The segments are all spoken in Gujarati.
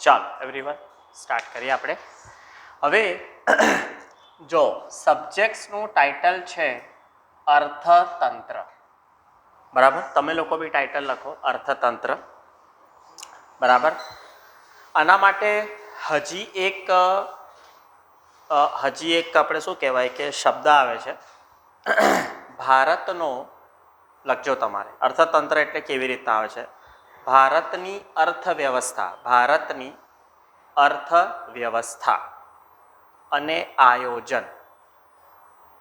ચાલો એવરીવન સ્ટાર્ટ કરીએ આપણે હવે જો સબ્જેક્ટ્સનું ટાઇટલ છે અર્થતંત્ર બરાબર તમે લોકો બી ટાઇટલ લખો અર્થતંત્ર બરાબર આના માટે હજી એક આપણે શું કહેવાય કે શબ્દ આવે છે ભારતનો લખજો તમારે અર્થતંત્ર એટલે કેવી રીતના આવે છે ભારતની અર્થવ્યવસ્થા અને આયોજન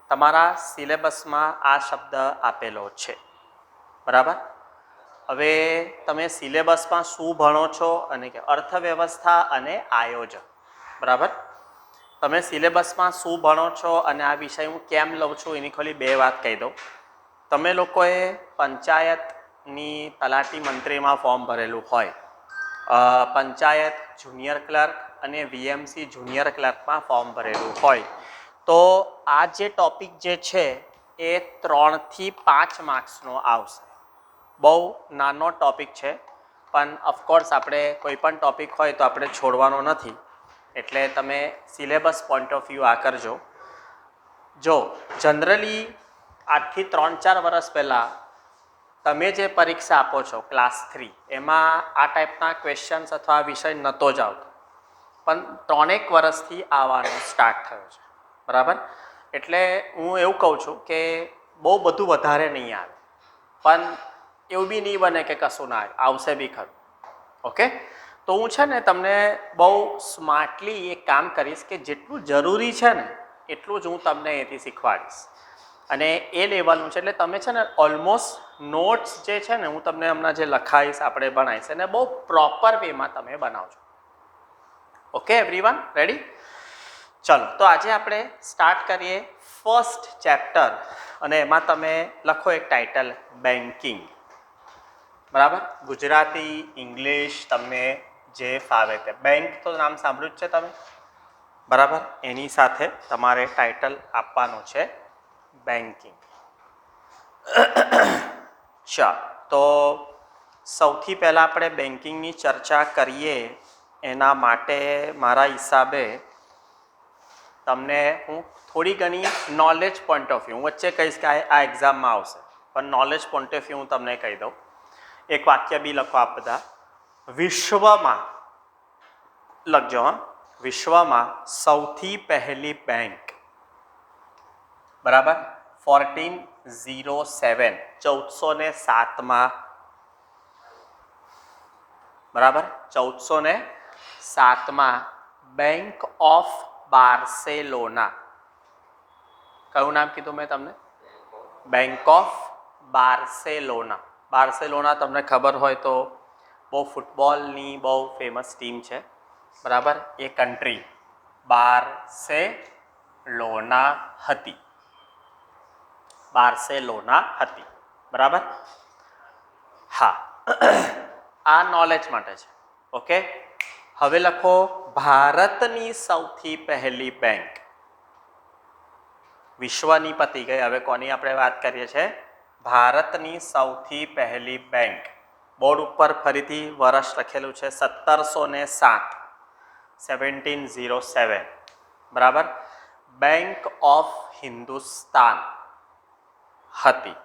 તમારા સિલેબસમાં આ શબ્દ આપેલો છે બરાબર હવે તમે સિલેબસમાં શું ભણો છો અને કે અર્થવ્યવસ્થા અને આયોજન બરાબર તમે સિલેબસમાં શું ભણો છો અને આ વિષય હું કેમ લઉં છું એની ખાલી બે વાત કહી દઉં તમે લોકોએ પંચાયતની તલાટી મંત્રીમાં ફોર્મ ભરેલું હોય પંચાયત જુનિયર ક્લર્ક અને વીએમસી જુનિયર ક્લર્કમાં ફોર્મ ભરેલું હોય તો આ જે ટોપિક જે છે એ 3 થી 5 માર્ક્સનો આવશે બહુ નાનો ટોપિક છે પણ ઓફકોર્સ આપણે કોઈ પણ ટોપિક હોય તો આપણે છોડવાનો નથી એટલે તમે સિલેબસ પોઈન્ટ ઓફ વ્યૂ આ કરજો જો જનરલી આજથી 3-4 વર્ષ પહેલાં તમે જે પરીક્ષા આપો છો ક્લાસ 3 એમાં આ ટાઈપના ક્વેશ્ચન્સ અથવા વિષય નહોતો જ આવતો પણ 3 વર્ષથી આવવાનું સ્ટાર્ટ થયો છે બરાબર એટલે હું એવું કહું છું કે બહુ બધું વધારે નહીં આવે પણ એવું બી નહીં બને કે કશું ના આવશે બી ખરું ઓકે તો હું છે ને તમને બહુ સ્માર્ટલી એક કામ કરીશ કે જેટલું જરૂરી છે ને એટલું જ હું તમને એથી શીખવાડીશ અને એ લેવલનું છે એટલે તમે છે ને ઓલમોસ્ટ નોટ્સ જે છે ને હું તમને હમણાં જે લખાઈશ આપણે બનાવીશ અને બહુ પ્રોપર વેમાં તમે બનાવજો ઓકે એવરીવન રેડી ચલો તો આજે આપણે સ્ટાર્ટ કરીએ ફર્સ્ટ ચેપ્ટર અને એમાં તમે લખો એક ટાઇટલ બેન્કિંગ બરાબર ગુજરાતી ઇંગ્લિશ તમને જે ફાવે તે બેંક તો નામ સાંભળ્યું જ છે તમે બરાબર એની સાથે તમારે ટાઇટલ આપવાનું છે બેન્કિંગ ચાલો તો સૌથી પહેલાં આપણે બેન્કિંગની ચર્ચા કરીએ એના માટે મારા હિસાબે તમને હું થોડી ઘણી નોલેજ પોઈન્ટ ઓફ વ્યૂ હું વચ્ચે કહીશ કે આ એક્ઝામમાં આવશે પણ નોલેજ પોઈન્ટ ઓફ વ્યૂ હું તમને કહી દઉં એક વાક્ય બી લખો આપ બધા વિશ્વમાં લખજો હા વિશ્વમાં સૌથી પહેલી બેંક બરાબર 1407 બરાબર 1407 બેંક ઓફ બાર્સેલોના કયું નામ કીધું મેં તમને બેંક ઓફ બાર્સેલોના બાર્સેલોના તમને ખબર હોય તો બહુ ફૂટબોલની બહુ ફેમસ ટીમ છે બરાબર એ કન્ટ્રી બાર્સેલોના હતી બરાબર હા આ નોલેજ માટે છે ઓકે હવે લખો ભારતની સૌથી પહેલી બેંક વિશ્વની પતી ગઈ હવે કોની આપણે વાત કરીએ છીએ ભારતની સૌથી પહેલી બેંક બોર્ડ ઉપર ફરીથી વર્ષ લખેલું છે 1707 બરાબર બેંક ઓફ હિન્દુસ્તાન હતી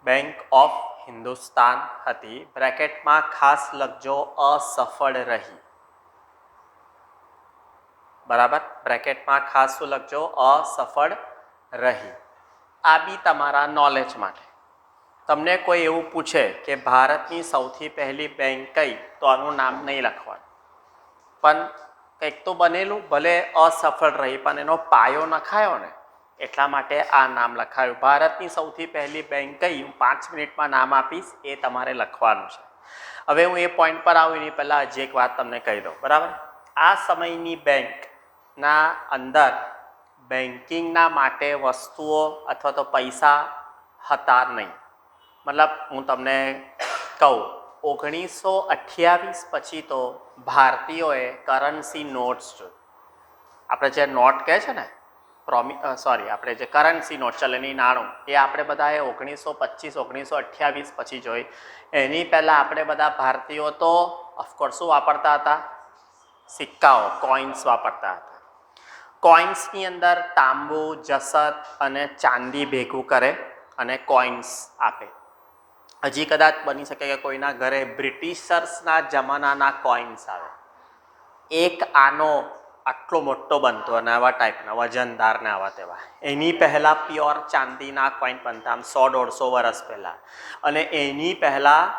બેંક ઓફ હિન્દુસ્તાન હતી બ્રેકેટમાં ખાસ લખજો અસફળ રહી બરાબર બ્રેકેટમાં ખાસ શું લખજો અસફળ રહી આ બી તમારા નોલેજ માટે તમને કોઈ એવું પૂછે કે ભારતની સૌથી પહેલી બેંક કઈ તો આનું નામ નહીં લખવાનું પણ કંઈક તો બનેલું ભલે અસફળ રહી પણ એનો પાયો નખાયો ને એટલા માટે આ નામ લખાયું ભારતની સૌથી પહેલી બેંક કઈ હું 5 મિનિટમાં નામ આપીશ એ તમારે લખવાનું છે હવે હું એ પોઈન્ટ પર આવું એની પહેલાં હજી એક વાત તમને કહી દઉં બરાબર આ સમયની બેંકના અંદર બેન્કિંગના માટે વસ્તુઓ અથવા તો પૈસા હતા નહીં મતલબ હું તમને કહું 1928 પછી તો ભારતીયોએ કરન્સી નોટ્સ જોઈ આપણે જે નોટ કહે છે ને આપણે જે કરન્સી નોટ ચલણી નાણું એ આપણે બધાએ 1925 1928 પછી જોઈ. એની પહેલાં આપણે બધા ભારતીયો તો ઓફકોર્સ શું વાપરતા હતા? સિક્કાઓ, કોઇન્સ વાપરતા હતા. કોઇન્સની અંદર તાંબુ, જસત અને ચાંદી ભેગું કરે અને કોઇન્સ આપે. હજી કદાચ બની શકે કે કોઈના ઘરે બ્રિટિશર્સના જમાનાના કોઇન્સ આવે. એક આનો આટલો મોટો બનતો અને આવા ટાઈપના વજનદાર ને આવા તેવા. એની પહેલાં પ્યોર ચાંદીના કોઈન બનતા આમ 100-150 વર્ષ પહેલાં. અને એની પહેલાં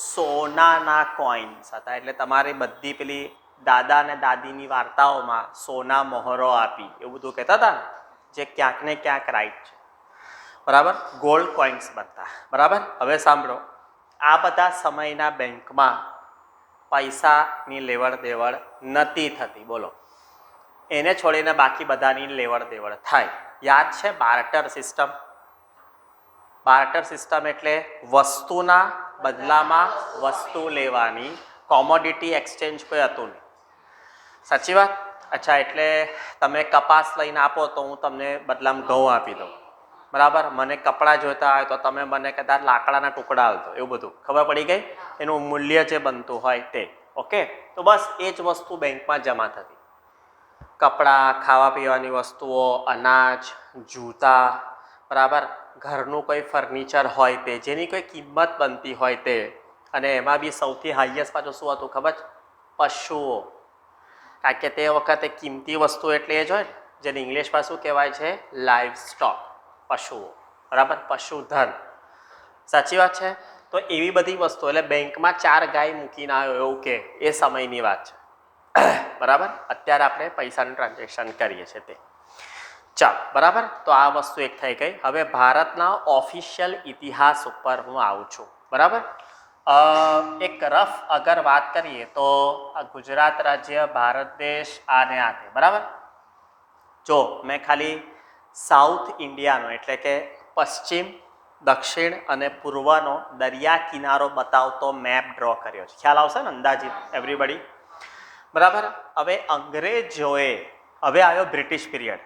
સોનાના કોઇન્સ હતા. એટલે તમારી બધી પેલી દાદા અને દાદીની વાર્તાઓમાં સોના મોહરો આપી એવું બધું કહેતા હતા ને, જે ક્યાંક ને ક્યાંક રાઈટ છે. બરાબર, ગોલ્ડ કોઇન્સ બનતા. બરાબર, હવે સાંભળો, આ બધા સમયના બેંકમાં પૈસાની લેવડ દેવડ નથી થતી. બોલો, એને છોડીને બાકી બધાની લેવડ દેવડ થાય. યાદ છે બાર્ટર સિસ્ટમ? બાર્ટર સિસ્ટમ એટલે વસ્તુના બદલામાં વસ્તુ લેવાની. કોમોડિટી એક્સચેન્જ કોઈ હતું નહીં. સાચી વાત? અચ્છા, એટલે તમે કપાસ લઈને આપો તો હું તમને બદલામાં ઘઉં આપી દઉં. બરાબર, મને કપડાં જોઈતા હોય તો તમે મને કદાચ લાકડાના ટુકડા આપતો, એવું બધું. ખબર પડી ગઈ? એનું મૂલ્ય જે બનતું હોય તે. ઓકે, તો બસ એ જ વસ્તુ બેંકમાં જમા થતી. કપડાં, ખાવા પીવાની વસ્તુઓ, અનાજ, જૂતા, બરાબર, ઘરનું કોઈ ફર્નિચર હોય તે, જેની કોઈ કિંમત બનતી હોય તે. અને એમાં બી સૌથી હાઈએસ્ટ પાછું શું હતું ખબર? પશુઓ. કારણ કે તે વખતે કિંમતી વસ્તુ એટલે એ જ હોય ને, જેને ઇંગ્લિશમાં શું કહેવાય છે? Live stock. પશુઓ. બરાબર, પશુધન. સાચી વાત છે? તો એવી બધી વસ્તુ, એટલે બેંકમાં 4 ગાય મૂકીને આવ્યો એવું કે એ સમયની વાત છે. બરાબર, અત્યારે આપણે પૈસાનું ટ્રાન્ઝેક્શન કરીએ છીએ તે. ચાલ, બરાબર, તો આ વસ્તુ એક થઈ ગઈ. હવે ભારતના ઓફિશિયલ ઇતિહાસ ઉપર હું આવું છું. બરાબર, એક રફ અગર વાત કરીએ તો આ ગુજરાત રાજ્ય, ભારત દેશ, આને આ તે. બરાબર, જો મેં ખાલી સાઉથ ઇન્ડિયાનો એટલે કે પશ્ચિમ, દક્ષિણ અને પૂર્વનો દરિયા કિનારો બતાવતો મેપ ડ્રો કર્યો છે. ખ્યાલ આવશે ને અંદાજિત એવરીબડી? બરાબર, હવે અંગ્રેજોએ, હવે આવ્યો બ્રિટિશ પીરિયડ,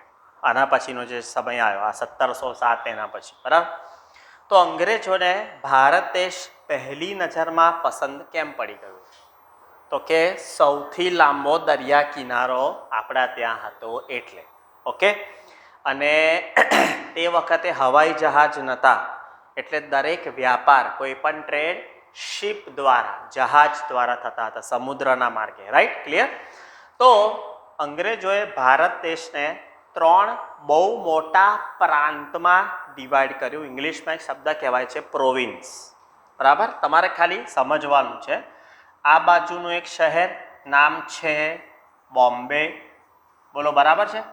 આના પછીનો જે સમય આવ્યો, આ 1707 એના પછી. બરાબર, તો અંગ્રેજોને ભારત દેશ પહેલી નજરમાં પસંદ કેમ પડી ગયું? તો કે સૌથી લાંબો દરિયા કિનારો આપણા ત્યાં હતો એટલે. ઓકે, અને તે વખતે હવાઈ જહાજ નહોતા, એટલે દરેક વ્યાપાર, કોઈ પણ ટ્રેડ શિપ દ્વારા, જહાજ દ્વારા થતા હતા, સમુદ્રના માર્ગે. Right, clear? તો અંગ્રેજોએ ભારત દેશને 3 બહુ મોટા પ્રાંતમાં ડિવાઈડ કર્યું. ઇંગ્લિશમાં એક શબ્દ કહેવાય છે પ્રોવિન્સ. બરાબર, તમારે ખાલી સમજવાનું છે. આ બાજુનું એક શહેર નામ છે બોમ્બે. બોલો, બરાબર છે?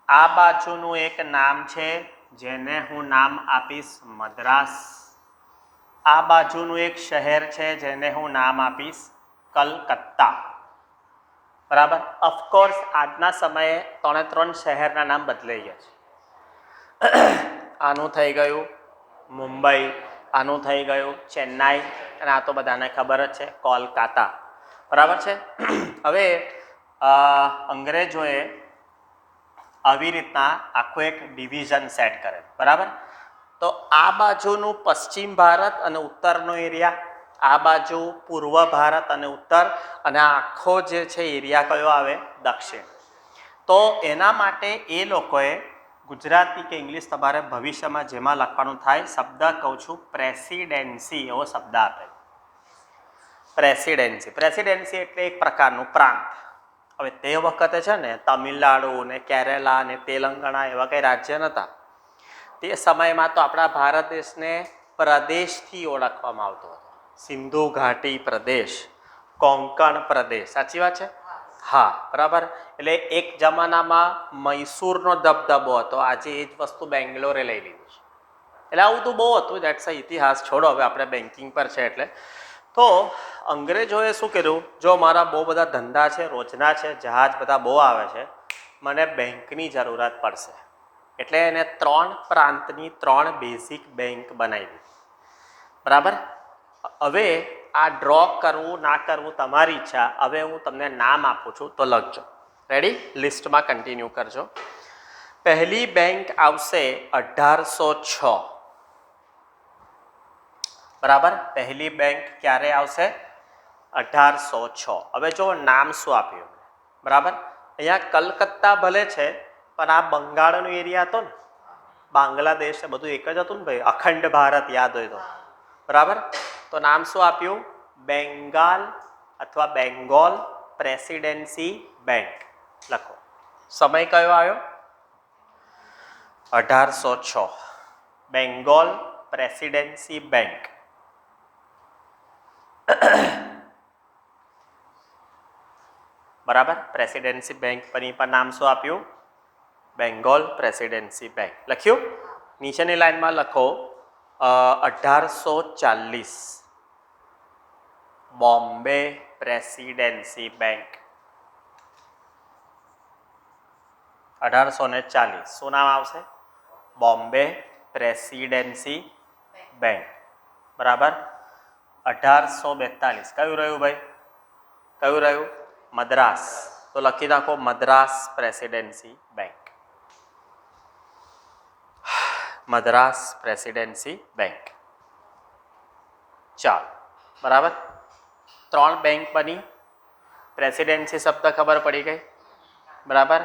આ બાજુનું એક નામ છે જેને હું નામ આપીશ મદ્રાસ. આ બાજુનું એક શહેર છે જેને હું નામ આપીશ કલકત્તા. બરાબર, ઓફકોર્સ આજના સમયે 3 શહેરના નામ બદલાઈ ગયા છે. આનું થઈ ગયું મુંબઈ, આનું થઈ ગયું ચેન્નાઈ, અને આ તો બધાને ખબર જ છે કોલકાતા. બરાબર છે? હવે અંગ્રેજોએ આવી રીતના આખું એક ડિવિઝન સેટ કરે. બરાબર, તો આ બાજુનું પશ્ચિમ ભારત અને ઉત્તરનો એરિયા, આ બાજુ પૂર્વ ભારત અને ઉત્તર, અને આખો જે છે એરિયા કયો આવે? દક્ષિણ. તો એના માટે એ લોકોએ ગુજરાતી કે ઇંગ્લિશ તમારે ભવિષ્યમાં જેમાં લખવાનું થાય, શબ્દ કહું છું પ્રેસિડેન્સી, એવો શબ્દ આપે. પ્રેસિડેન્સી. પ્રેસિડેન્સી એટલે એક પ્રકારનું પ્રાંત. હવે તે વખતે છે ને તમિલનાડુ ને કેરેલા ને તેલંગાણા એવા કંઈ રાજ્ય નહોતા. તે સમયમાં તો આપણા ભારત દેશને પ્રદેશથી ઓળખવામાં આવતો હતો. સિંધુ ઘાટી પ્રદેશ, કોંકણ પ્રદેશ. સાચી વાત છે? હા, બરાબર. એટલે એક જમાનામાં મૈસૂરનો દબદબો હતો, આજે એ જ વસ્તુ બેંગ્લોરે લઈ લીધી છે. એટલે આવું તો બહુ હતું. દેટ્સ ઇતિહાસ, છોડો, હવે આપણે બેન્કિંગ પર છે. એટલે તો અંગ્રેજોએ શું કર્યું? જો મારા બહુ બધા ધંધા છે, રોજના છે, જહાજ બધા બહુ આવે છે, મને બેંકની જરૂરત પડશે. એટલે એને 3 પ્રાંતની 3 બેઝિક બેંક બનાવી. બરાબર, હવે આ ડ્રો કરવું ના કરવું તમારી ઈચ્છા. હવે હું તમને નામ આપું છું તો લખજો. રેડી? લિસ્ટમાં કન્ટિન્યુ કરજો. પહેલી બેંક આવશે 1806. બરાબર, પહેલી બેંક ક્યારે આવશે? 1806. હવે જો નામ શું આપ્યું? બરાબર, અહીંયા કલકત્તા ભલે છે પણ આ બંગાળનો એરિયા હતો ને, બાંગ્લાદેશ બધું એક જ હતું ને ભાઈ, અખંડ ભારત યાદ હોય તો. બરાબર, તો નામ શું આપ્યું? બેંગાલ અથવા બેંગોલ પ્રેસિડેન્સી બેંક લખો. સમય કયો આવ્યો? 1806. Bengal presidency bank. બરાબર, પ્રેસિડેન્સી બેંક પરની પર નામ શું આપ્યું? Bengal presidency bank. લખ્યું? નીચેની લાઈનમાં લખો 1840 બોમ્બે પ્રેસિડેન્સી બેંક. 1840 શું નામ આવશે? Bombay presidency bank. બરાબર, 1842 કયું રહ્યું ભાઈ? કયું રહ્યું? મદ્રાસ. તો લખી નાખો Madras presidency bank. Madras presidency bank. ચાલો, બરાબર, 3 બેંક બની. પ્રેસિડેન્સી શબ્દ ખબર પડી ગઈ? બરાબર,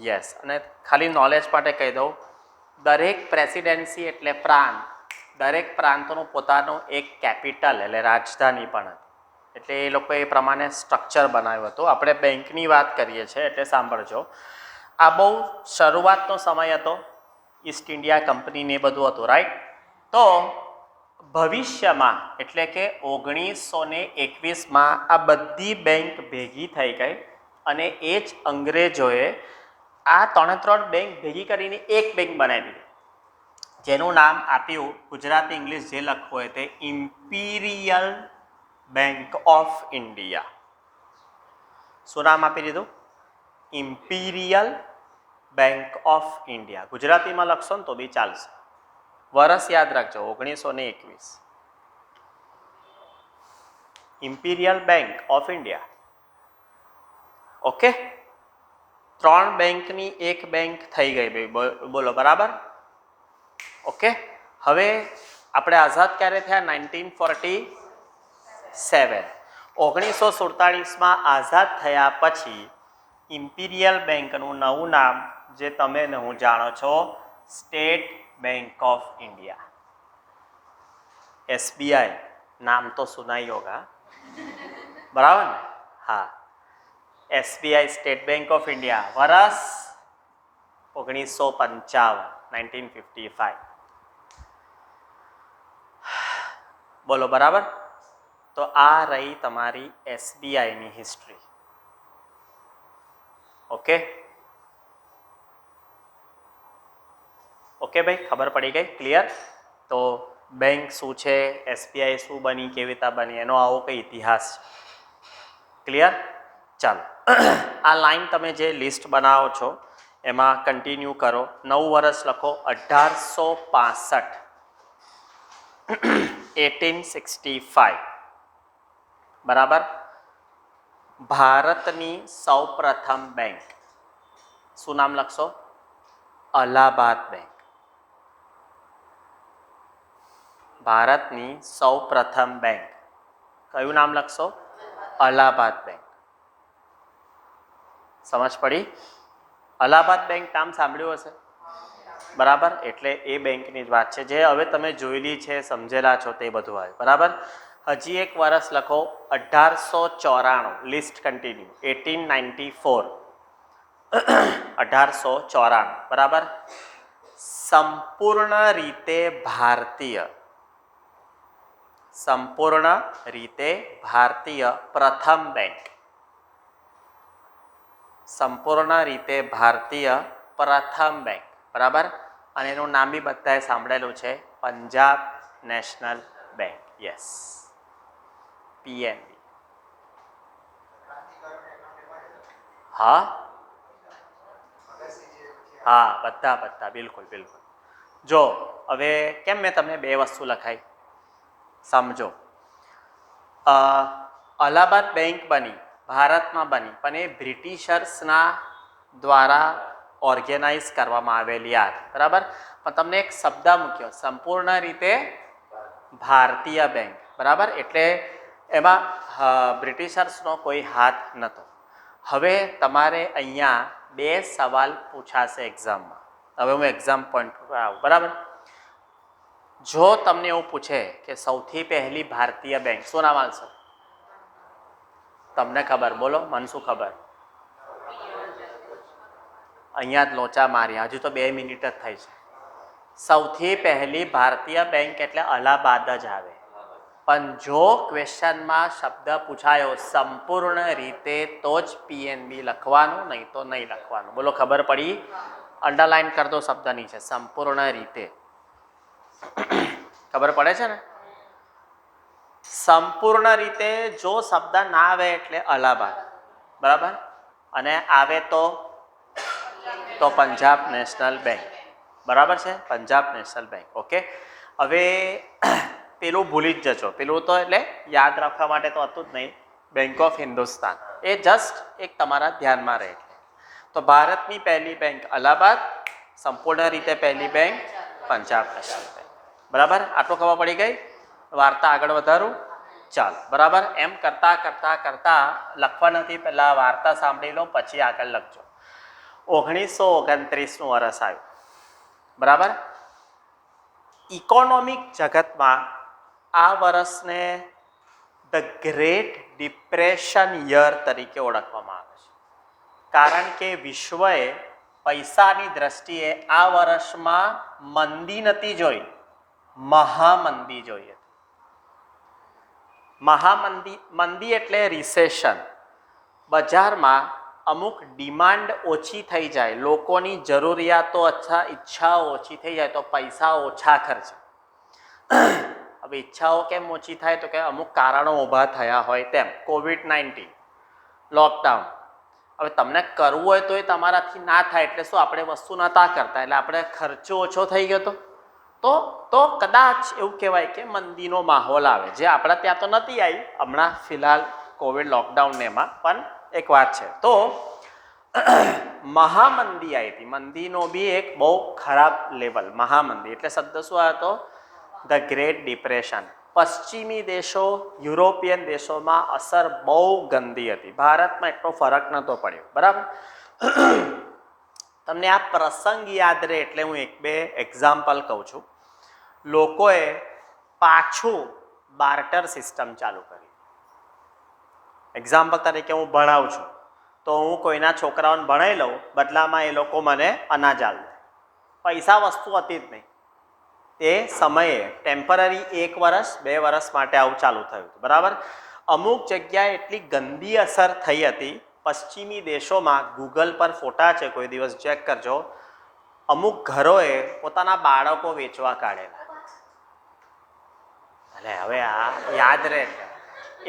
યસ. અને ખાલી નોલેજ માટે કહી દઉં, દરેક પ્રેસિડેન્સી એટલે પ્રાંત, દરેક પ્રાંતનું પોતાનું એક કેપિટલ એટલે રાજધાની પણ હતી. એટલે એ લોકોએ એ પ્રમાણે સ્ટ્રક્ચર બનાવ્યું હતું. આપણે બેંકની વાત કરીએ છીએ એટલે સાંભળજો. આ બહુ શરૂઆતનો સમય હતો, ઈસ્ટ ઇન્ડિયા કંપનીને એ બધું હતું, રાઈટ? તો ભવિષ્યમાં એટલે કે 1921માં આ બધી બેંક ભેગી થઈ ગઈ અને એ જ અંગ્રેજોએ આ 3 બેંક ભેગી કરીને એક બેંક બનાવી દીધી, જેનું નામ આપ્યું, ગુજરાતી ઇંગ્લિશ જે લખવું હોય તે, ઇમ્પિરિયલ બેંક ઓફ ઇન્ડિયા. શું નામ આપી દીધું? Imperial bank of India. ગુજરાતીમાં લખશો ને તો બી ચાલશે. વર્ષ યાદ રાખજો, 1921. Imperial bank of India. Okay, 3 બેંકની એક બેંક થઈ ગઈ ભાઈ, બોલો બરાબર? ઓકે, હવે આપણે આઝાદ ક્યારે થયા? 1947. 1947માં આઝાદ થયા પછી ઇમ્પિરિયલ બેંકનું નવું નામ જે તમે ને હું જાણો છો, state bank of India. SBI નામ તો સુનાઈ હોગા, બરાબર ને? હા, SBI state bank of India. વર્ષ 1955, 1955. બોલો બરાબર? તો આ રહી તમારી SBIની હિસ્ટ્રી. ઓકે ઓકે ભાઈ, ખબર પડી ગઈ? ક્લિયર? તો બેંક શું છે, SBI શું બની, કેવી રીતે બની, એનો આવો કંઈ ઇતિહાસ છે. ક્લિયર? ચાલો, આ લાઈન તમે જે લિસ્ટ બનાવો છો એમાં કન્ટિન્યુ કરો. 9 વર્ષ લખો. 1865, 1865. બરાબર, ભારતની સૌપ્રથમ બેંક. શું નામ લખશો? અલ્હાબાદ બેંક. ભારતની સૌપ્રથમ બેંક કયું નામ લખશો? અલ્હાબાદ બેંક. સમજ પડી? અલ્હાબાદ બેંક નામ સાંભળ્યું હશે, બરાબર? એટલે એ બેંકની જ વાત છે જે હવે તમે જોયેલી છે, સમજેલા છો તે બધું આવે. બરાબર, હજી એક વર્ષ લખો. 1894. List continue. 1894. 1894. બરાબર, સંપૂર્ણ રીતે ભારતીય, સંપૂર્ણ રીતે ભારતીય પ્રથમ બેંક. સંપૂર્ણ રીતે ભારતીય પ્રથમ બેંક. બરાબર, અને એનું નામ બી બધાએ સાંભળેલું છે, Punjab national bank. Yes, PNB. હા હા, બધા બિલકુલ બિલકુલ. જો હવે કેમ મેં તમને 2 વસ્તુ લખાઈ, સમજો. અલ્હાબાદ બેંક બની, ભારતમાં બની, પણ એ બ્રિટિશર્સના દ્વારા ઓર્ગેનાઇઝ કરવામાં આવેલી યાદ, બરાબર. પણ તમને એક શબ્દ મૂક્યો, સંપૂર્ણ રીતે ભારતીય બેંક, બરાબર. એટલે એમાં બ્રિટિશર્સનો કોઈ હાથ નહોતો. હવે તમારે અહીંયા 2 સવાલ પૂછાશે એક્ઝામમાં. હવે હું એક્ઝામ પોઈન્ટ પર આવું, બરાબર. જો તમને એવું પૂછે કે સૌથી પહેલી ભારતીય બેંક, શું નામ આવશે? તમને ખબર, બોલો, મને શું ખબર? અહીંયા જ લોચા માર્યા, હજુ તો 2 મિનિટ જ થઈ છે. સૌથી પહેલી ભારતીય બેંક એટલે અલ્હાબાદ જ આવે. પણ જો ક્વેશ્ચનમાં શબ્દ પૂછાયો સંપૂર્ણ રીતે તો જ પીએનબી લખવાનું, નહીં તો નહીં લખવાનું. બોલો, ખબર પડી? અંડરલાઈન કરી દો શબ્દ નીચે, સંપૂર્ણ રીતે. ખબર પડે છે ને? સંપૂર્ણ રીતે જો શબ્દ ના આવે એટલે અલ્હાબાદ, બરાબર. અને આવે તો પંજાબ નેશનલ બેંક, બરાબર છે, પંજાબ નેશનલ બેંક. ઓકે. હવે પેલું ભૂલી જ જજો, પેલું તો એટલે યાદ રાખવા માટે તો હતું જ નહીં, bank of Hindustan. A just એક તમારા ધ્યાનમાં રહે. તો ભારતની પહેલી બેંક અલ્હાબાદ, સંપૂર્ણ રીતે પહેલી બેંક પંજાબ નેશનલ બેંક, બરાબર. આટલું ખબર પડી ગઈ? વાર્તા આગળ વધારું, ચાલો, બરાબર. એમ કરતા કરતા કરતા લખવા નથી, પહેલા વાર્તા સાંભળી લો, પછી આગળ લખજો. 1929નું વર્ષ આવ્યું, બરાબર. ઇકોનોમિક જગતમાં આ વર્ષને ધ ગ્રેટ ડિપ્રેશન યર તરીકે ઓળખવામાં આવે છે. કારણ કે વિશ્વએ પૈસાની દ્રષ્ટિએ આ વર્ષમાં મંદી નથી જોઈ, મહામંદી જોઈ હતી. મંદી એટલે રિસેશન. બજારમાં અમુક ડિમાન્ડ ઓછી થઈ જાય, લોકોની જરૂરિયાતો અથવા ઈચ્છાઓ ઓછી થઈ જાય તો પૈસા ઓછા ખર્ચે. હવે ઈચ્છાઓ કેમ ઓછી થાય? તો કે અમુક કારણો ઊભા થયા હોય, તેમ COVID-19, લોકડાઉન. હવે તમને કરવું હોય તો એ તમારાથી ના થાય, એટલે શું, આપણે વસ્તુ નહોતા કરતા, એટલે આપણે ખર્ચો ઓછો થઈ ગયો તો કદાચ એવું કહેવાય કે મંદીનો માહોલ આવે, જે આપણા ત્યાં તો નથી આવી હમણાં ફિલહાલ કોવિડ લોકડાઉન એમાં. પણ એક વાત છે, તો મહામંદી આવી હતી. મંદીનો બી એક બહુ ખરાબ લેવલ, મહામંદી. એટલે શબ્દ શું આવ્યો હતો? The great depression. પશ્ચિમી દેશો, યુરોપિયન દેશોમાં અસર બહુ ગંદી હતી, ભારતમાં એટલો ફરક નહોતો પડ્યો, બરાબર. તમને આ પ્રસંગ યાદ રહે એટલે હું 1-2 એક્ઝામ્પલ કહું છું. લોકોએ પાછું બાર્ટર સિસ્ટમ ચાલુ કરી. એક્ઝામ્પલ તરીકે હું ભણાવું છું તો હું કોઈના છોકરાઓને ભણાવી લઉં, બદલામાં એ લોકો મને અનાજ આપે. પૈસા વસ્તુ હતી જ નહીં તે સમયે. ટેમ્પરરી 1 વર્ષ 2 વર્ષ માટે આવું ચાલુ થયું હતું, બરાબર. અમુક જગ્યાએ એટલી ગંદી અસર થઈ હતી પશ્ચિમી દેશોમાં. ગૂગલ પર ફોટા છે, કોઈ દિવસ ચેક કરજો. અમુક ઘરોએ પોતાના બાળકો વેચવા કાઢેલા. એટલે હવે આ યાદ રહે,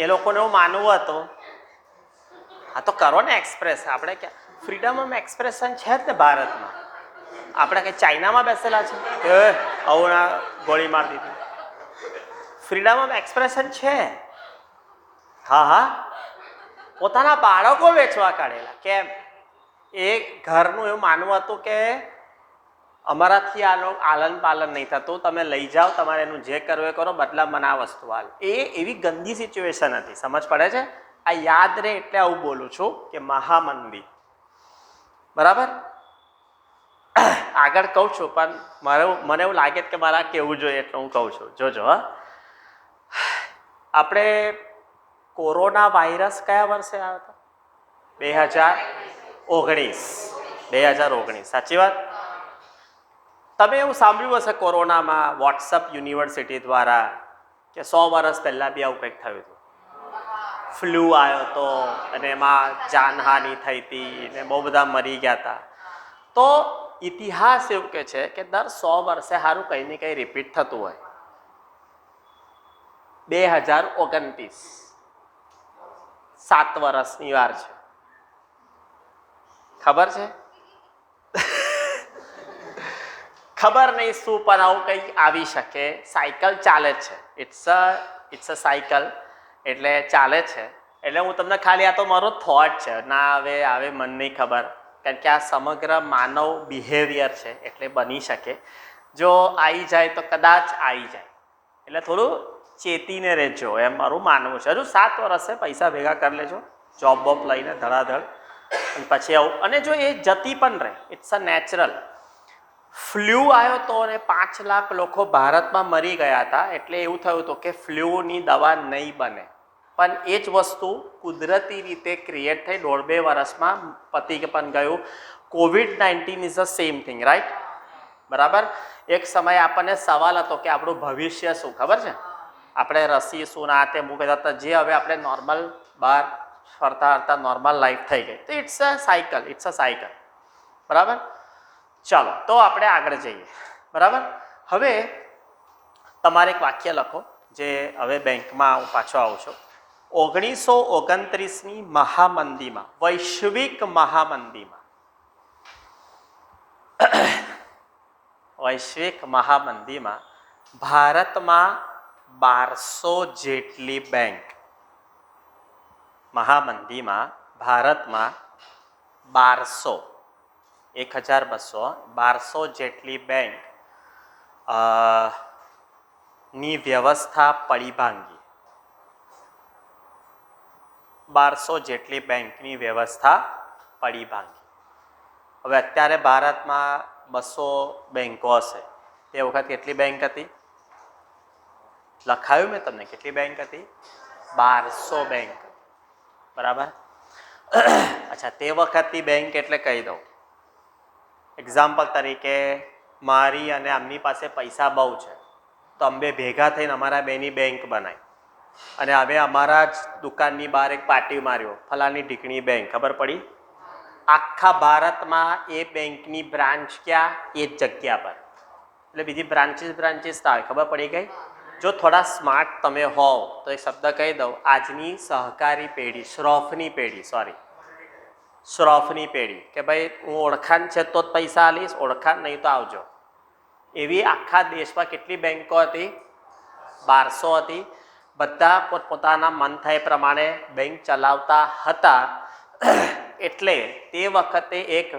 એ લોકોને એવું માનવું હતું, હા તો કરો ને એક્સપ્રેસ. આપણે ક્યાં ફ્રીડમ ઓફ એક્સપ્રેશન છે જ ને ભારતમાં? આપણે કંઈ ચાઇનામાં બેસેલા છે કે આવું ના ગોળી મારી દીધી? ફ્રીડમ ઓફ એક્સપ્રેશન છે. હા, પોતાના બાળકો વેચવા કાઢેલા. કેમ? એ ઘરનું એવું માનવું હતું કે અમારાથી આલન પાલન નહીં થતું, તમે લઈ જાઓ, તમારે એનું જે કરવું એ કરો, બદલામાં આ વસ્તુ હાલ. એ એવી ગંદી સિચ્યુએશન હતી, સમજ પડે છે? આ યાદ રહે એટલે આવું બોલું છું કે મહામંદી, બરાબર. આગળ કહું છું પણ મને એવું લાગે કે મારે કેવું જોઈએ એટલે હું કહું છું. જોજો, હા. આપણે કોરોના વાયરસ કયા વર્ષે આવ્યો હતો? 2019. સાચી વાત. તમે એવું સાંભળ્યું હશે કોરોનામાં વોટ્સઅપ યુનિવર્સિટી દ્વારા કે 100 વર્ષ પહેલાં બી આવું કંઈક થયું હતું. ફ્લૂ આવ્યો હતો અને એમાં જાનહાનિ થઈ હતી ને બહુ બધા મરી ગયા હતા. તો ઇતિહાસ એવું કહે છે કે દર 100 વર્ષે સારું કંઈ ને કંઈ રિપીટ થતું હોય. 2029 7 વર્ષની વાર છે. ખબર છે? ખબર નહીં શું, પણ આવું કંઈક આવી શકે. સાયકલ ચાલે છે, ઇટ્સ અ સાયકલ, એટલે ચાલે છે. એટલે હું તમને ખાલી, આ તો મારો થોટ છે, ના આવે મને નહીં ખબર, કારણ કે આ સમગ્ર માનવ બિહેવિયર છે એટલે બની શકે. જો આવી જાય તો કદાચ આવી જાય, એટલે થોડું ચેતીને રહેજો એમ મારું માનવું છે. હજુ 7 વર્ષ છે, પૈસા ભેગા કરી લેજો જોબ બોબ લઈને ધડાધડ, અને પછી આવું. અને જો એ જતી પણ રહે, ઇટ્સ અ નેચરલ. ફ્લૂ આવ્યો તો અને 5 લાખ લોકો ભારતમાં મરી ગયા હતા, એટલે એવું થયું હતું કે ફ્લૂની દવા નહીં બને. પણ એ જ વસ્તુ કુદરતી રીતે ક્રિએટ થઈ 1.5-2 વર્ષમાં પતી પણ ગયું. COVID-19 is a same thing, right? બરાબર. એક સમયે આપણને સવાલ હતો કે આપણું ભવિષ્ય શું, ખબર છે? આપણે રસી શું ના તે મૂકતા હતા, જે હવે આપણે નોર્મલ બહાર ફરતા ફરતા નોર્મલ લાઈફ થઈ ગઈ. તો ઇટ્સ અ સાયકલ. બરાબર. ચાલો તો આપણે આગળ જઈએ. બરાબર. હવે તમારે એક વાક્ય લખો, જે હવે બેંકમાં હું પાછો આવું છું. 1929ની મહામંદીમાં, વૈશ્વિક મહામંદીમાં ભારતમાં 1200 જેટલી બેંક, મહામંદીમાં ભારતમાં 1200 જેટલી બેંક ની વ્યવસ્થા પડી ભાંગી. 1200 જેટલી બેંકની વ્યવસ્થા પડી ભાંગી. હવે અત્યારે ભારતમાં 200 બેંકો હશે. તે વખત કેટલી બેંક હતી? લખાયું મેં તમને, કેટલી બેંક હતી? 1200 બેંક. બરાબર. અચ્છા, તે વખતની બેંક એટલે કહી દઉં. એક્ઝામ્પલ તરીકે મારી અને આમની પાસે પૈસા બહુ છે, તો અમે ભેગા થઈને અમારા બેની બેંક બનાવી, અને હવે અમારા જ દુકાનની બહાર એક પાટી માર્યો, ફલાની ઢીકણી બેંક, ખબર પડી? આખા ભારતમાં એ બેંકની બ્રાન્ચ ક્યાં? એ જ જગ્યા પર. એટલે બીજી બ્રાન્ચીસ આવે, ખબર પડી ગઈ? જો થોડા સ્માર્ટ તમે હોવ તો એક શબ્દ કહી દઉં. આજની સહકારી પેઢી, શ્રોફની પેઢી, કે ભાઈ હું ઓળખાણ છે તો જ પૈસા આલીશ, ઓળખાણ નહીં તો આવજો. એવી આખા દેશમાં કેટલી બેંકો હતી? 1200 હતી. બધા પોતપોતાના મન થાય પ્રમાણે બેંક ચલાવતા હતા. એટલે તે વખતે એક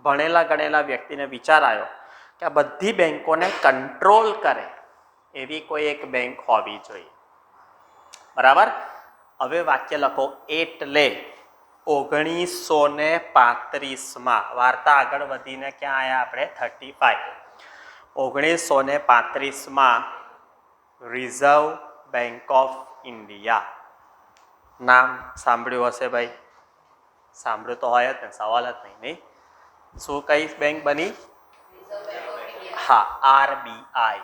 ભણેલા ગણેલા વ્યક્તિને વિચાર આવ્યો કે આ બધી બેંકોને કંટ્રોલ કરે એવી કોઈ એક બેંક હોવી જોઈએ. બરાબર. હવે વાક્ય લખો. એટલે 1935માં, વાર્તા આગળ વધીને ક્યાં આવ્યા આપણે? 35. 1935માં રિઝર્વ બેંક ઓફ ઇન્ડિયા, નામ સાંભળ્યું હશે ભાઈ? સાંભળ્યું તો હોય જ ને, સવાલ જ નહીં. શું કઈ બેંક બની? હા, RBI,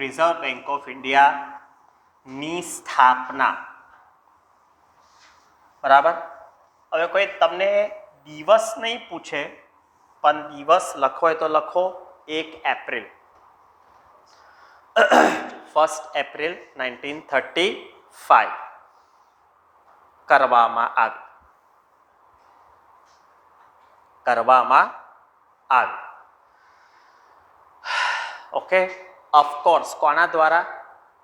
reserve bank of India ની સ્થાપના. બરાબર. હવે કોઈ તમને દિવસ નહીં પૂછે, પણ દિવસ લખો હોય તો લખો 1 એપ્રિલ. 1 એપ્રિલ 1935 કરવામાં આવી. ઓકે. ઓફકોર્સ કોના દ્વારા?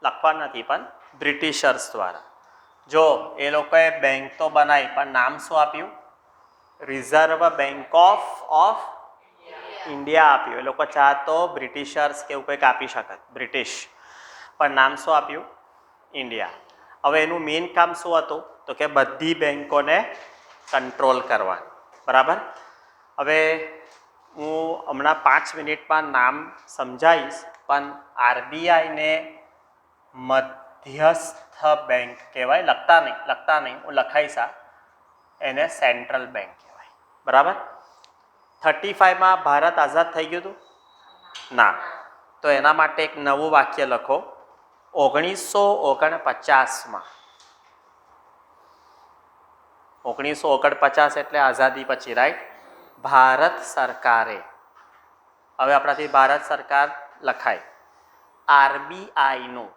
લખવા નથી, પણ બ્રિટિશર્સ દ્વારા. જો એ લોકોએ બેંક તો બનાવી, પણ નામ શું આપ્યું? રિઝર્વ બેંક ઓફ ઇન્ડિયા આપ્યું. એ લોકો ચાહતો બ્રિટિશર્સ કે એવું કંઈક આપી શકત, બ્રિટિશ, પણ નામ શું આપ્યું? ઇન્ડિયા. હવે એનું મેઇન કામ શું હતું? તો કે બધી બેંકોને કંટ્રોલ કરવાનું. બરાબર. હવે હું હમણાં 5 મિનિટમાં નામ સમજાવીશ, પણ RBIને મધ્યસ્થ બેંક કહેવાય. લખતા નહીં, હું લખાઈશ. એને સેન્ટ્રલ બેંક કહેવાય. બરાબર. 35માં ભારત આઝાદ થઈ ગયું હતું? ના. તો એના માટે એક નવું વાક્ય લખો. 1949માં, 1949 એટલે આઝાદી પછી, રાઈટ? ભારત સરકારે, હવે આપણાથી ભારત સરકાર લખાય, RBIનું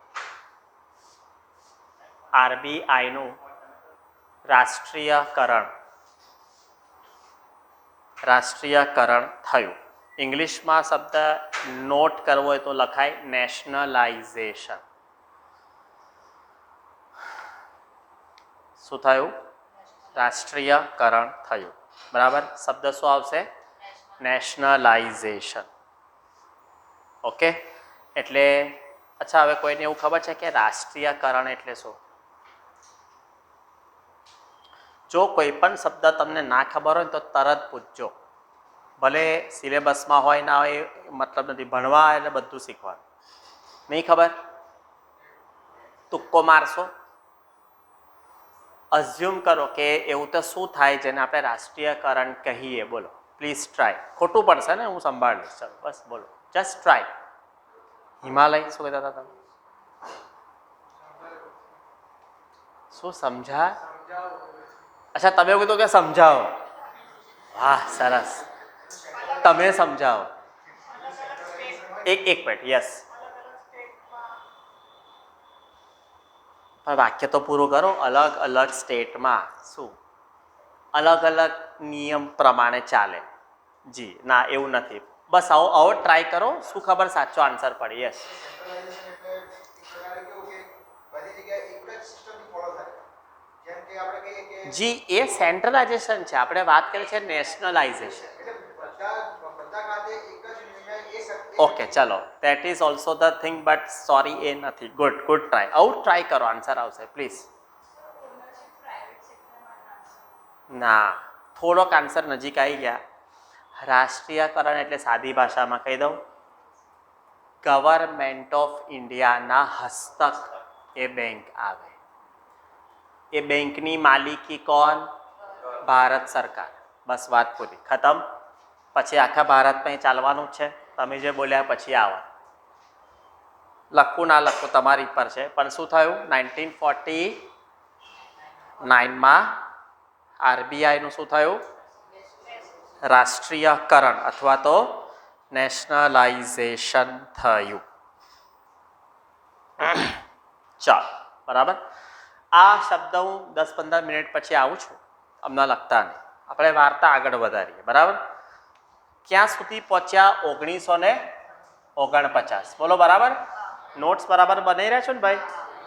રાષ્ટ્રીયકરણ થયું. ઇંગ્લિશમાં શબ્દ નોટ કરવો હોય તો લખાય નેશનલાઇઝેશન. શું થયું? રાષ્ટ્રીયકરણ થયું. બરાબર. શબ્દ શું આવશે? નેશનલાઇઝેશન. ઓકે. એટલે અચ્છા, હવે કોઈને એવું ખબર છે કે રાષ્ટ્રીયકરણ એટલે શું? જો કોઈ પણ શબ્દ તમને ના ખબર હોય તો તરત પૂછજો. ભલે સિલેબસમાં હોય ના હોય મતલબ નથી, ભણવા એટલે બધું શીખવાનું. નહીં ખબર? તુક્કો મારશો, અઝ્યુમ કરો કે એવું તો શું થાય જેને આપણે રાષ્ટ્રીયકરણ કહીએ. બોલો, પ્લીઝ ટ્રાય. ખોટું પડશે ને, હું સંભાળીશ. ચાલો બસ બોલો, જસ્ટ ટ્રાય. હિમાલય શું કહેતા હતા તમે? શું સમજા? અચ્છા, તમે એવું કીધું કે સમજાવો. વાહ, સરસ. તમે સમજાવો. એક મિનિટ. યસ, પણ વાક્ય તો પૂરું કરો. અલગ અલગ સ્ટેટમાં શું અલગ અલગ નિયમ પ્રમાણે ચાલે? જી ના, એવું નથી. બસ આવો ટ્રાય કરો. શું ખબર સાચો આન્સર પડે. યસ, જી એ સેન્ટ્રલાઇઝેશન છે. આપણે વાત કરીએ છીએ નેશનલાઇઝેશન. ઓકે, ચલો, that is also the thing, but sorry એ નથી. Good try. આવું ટ્રાય કરો, આન્સર આવશે. પ્લીઝ. ના, થોડોક આન્સર નજીક આવી ગયા. રાષ્ટ્રીયકરણ એટલે સાદી ભાષામાં કહી દઉં, ગવર્મેન્ટ ઓફ ઇન્ડિયાના હસ્તક એ બેંક આવે. એ બેંકની માલિકી કોણ? ભારત સરકાર. બસ વાત પૂરી, ખતમ. પછી આખા ભારતમાં ચાલવાનું છે. તમે જે બોલ્યા પછી આવો. લખવું ના લખવું તમારી પર છે. પણ શું થયું? 1949માં આરબીઆઈનું શું થયું? રાષ્ટ્રીયકરણ અથવા તો નેશનલાઇઝેશન થયું. ચાલો, બરાબર. આ શબ્દ હું 10-15 મિનિટ પછી આવું છું. અમને લખતા નહીં. આપણે વાર્તા આગળ વધારીએ. બરાબર. ક્યાં સુધી પહોંચ્યા? 1949. બોલો, બરાબર. નોટ્સ બરાબર બનાવી રહ્યા છો ને ભાઈ?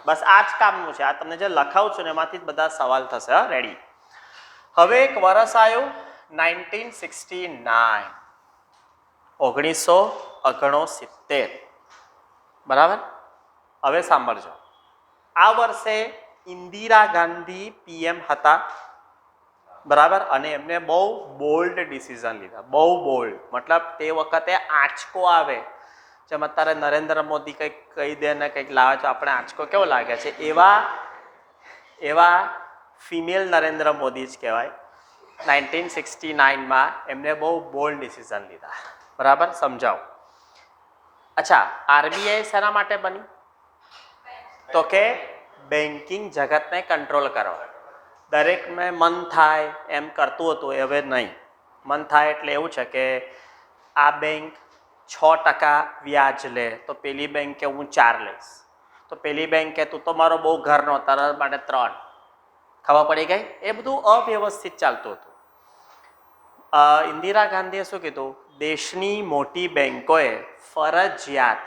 બસ આ જ કામનું છે. આ તમને જે લખાવું છું ને એમાંથી જ બધા સવાલ થશે. હા, રેડી. હવે એક વર્ષ આવ્યું 1969. 1969. બરાબર. હવે સાંભળજો. આ વર્ષે ઇન્દિરા ગાંધી પીએમ હતા. બરાબર. અને એમને બહુ બોલ્ડ ડિસિઝન લીધા. બહુ બોલ્ડ મતલબ તે વખતે આંચકો આવે, જેમ અત્યારે નરેન્દ્ર મોદી કંઈક કહી દે ને કંઈક લાવે છે, આપણે આંચકો કેવો લાગે છે, એવા ફિમેલ નરેન્દ્ર મોદી જ કહેવાય. 1969માં એમને બહુ બોલ્ડ ડિસિઝન લીધા. બરાબર, સમજાવો. અચ્છા, આરબીઆઈ શેના માટે બની? તો કે બેન્કિંગ જગતને કંટ્રોલ કરવા. દરેકને મન થાય એમ કરતું હતું, હવે નહીં. મન થાય એટલે એવું છે કે આ બેંક 6% વ્યાજ લે તો પેલી બેંકે હું 4 લઈશ, તો પેલી બેંકે તું તો મારો બહુ ઘરનો, તારા માટે 3. ખબર પડી ગઈ? એ બધું અવ્યવસ્થિત ચાલતું હતું. ઇન્દિરા ગાંધીએ શું કીધું? દેશની મોટી બેંકોએ ફરજિયાત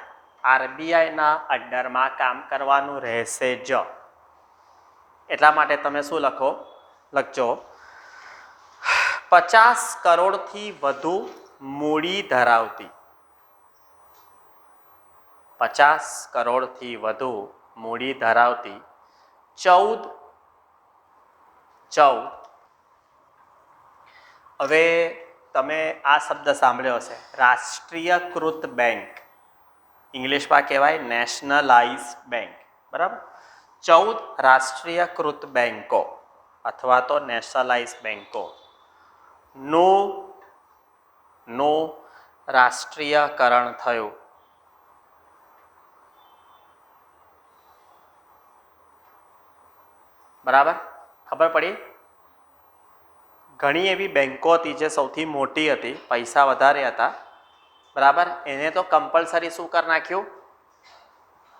આરબીઆઈના અંડરમાં કામ કરવાનું રહેશે જ. એટલા માટે તમે શું લખજો 50 કરોડથી વધુ મૂડી ધરાવતી, 50 કરોડથી વધુ મૂડી ધરાવતી 14. હવે તમે આ શબ્દ સાંભળ્યો હશે, રાષ્ટ્રીયકૃત બેંક. ઇંગ્લિશમાં કહેવાય નેશનલાઇઝ્ડ બેંક. બરાબર. 14 રાષ્ટ્રીયકૃત બેંકો અથવા તો નેશનલાઇઝ બેંકો નું રાષ્ટ્રીયકરણ થયું. બરાબર, ખબર પડી? ઘણી એવી બેંકો હતી જે સૌથી મોટી હતી, પૈસા વધારે હતા. બરાબર, એને તો કમ્પલસરી શું કરી નાખ્યું?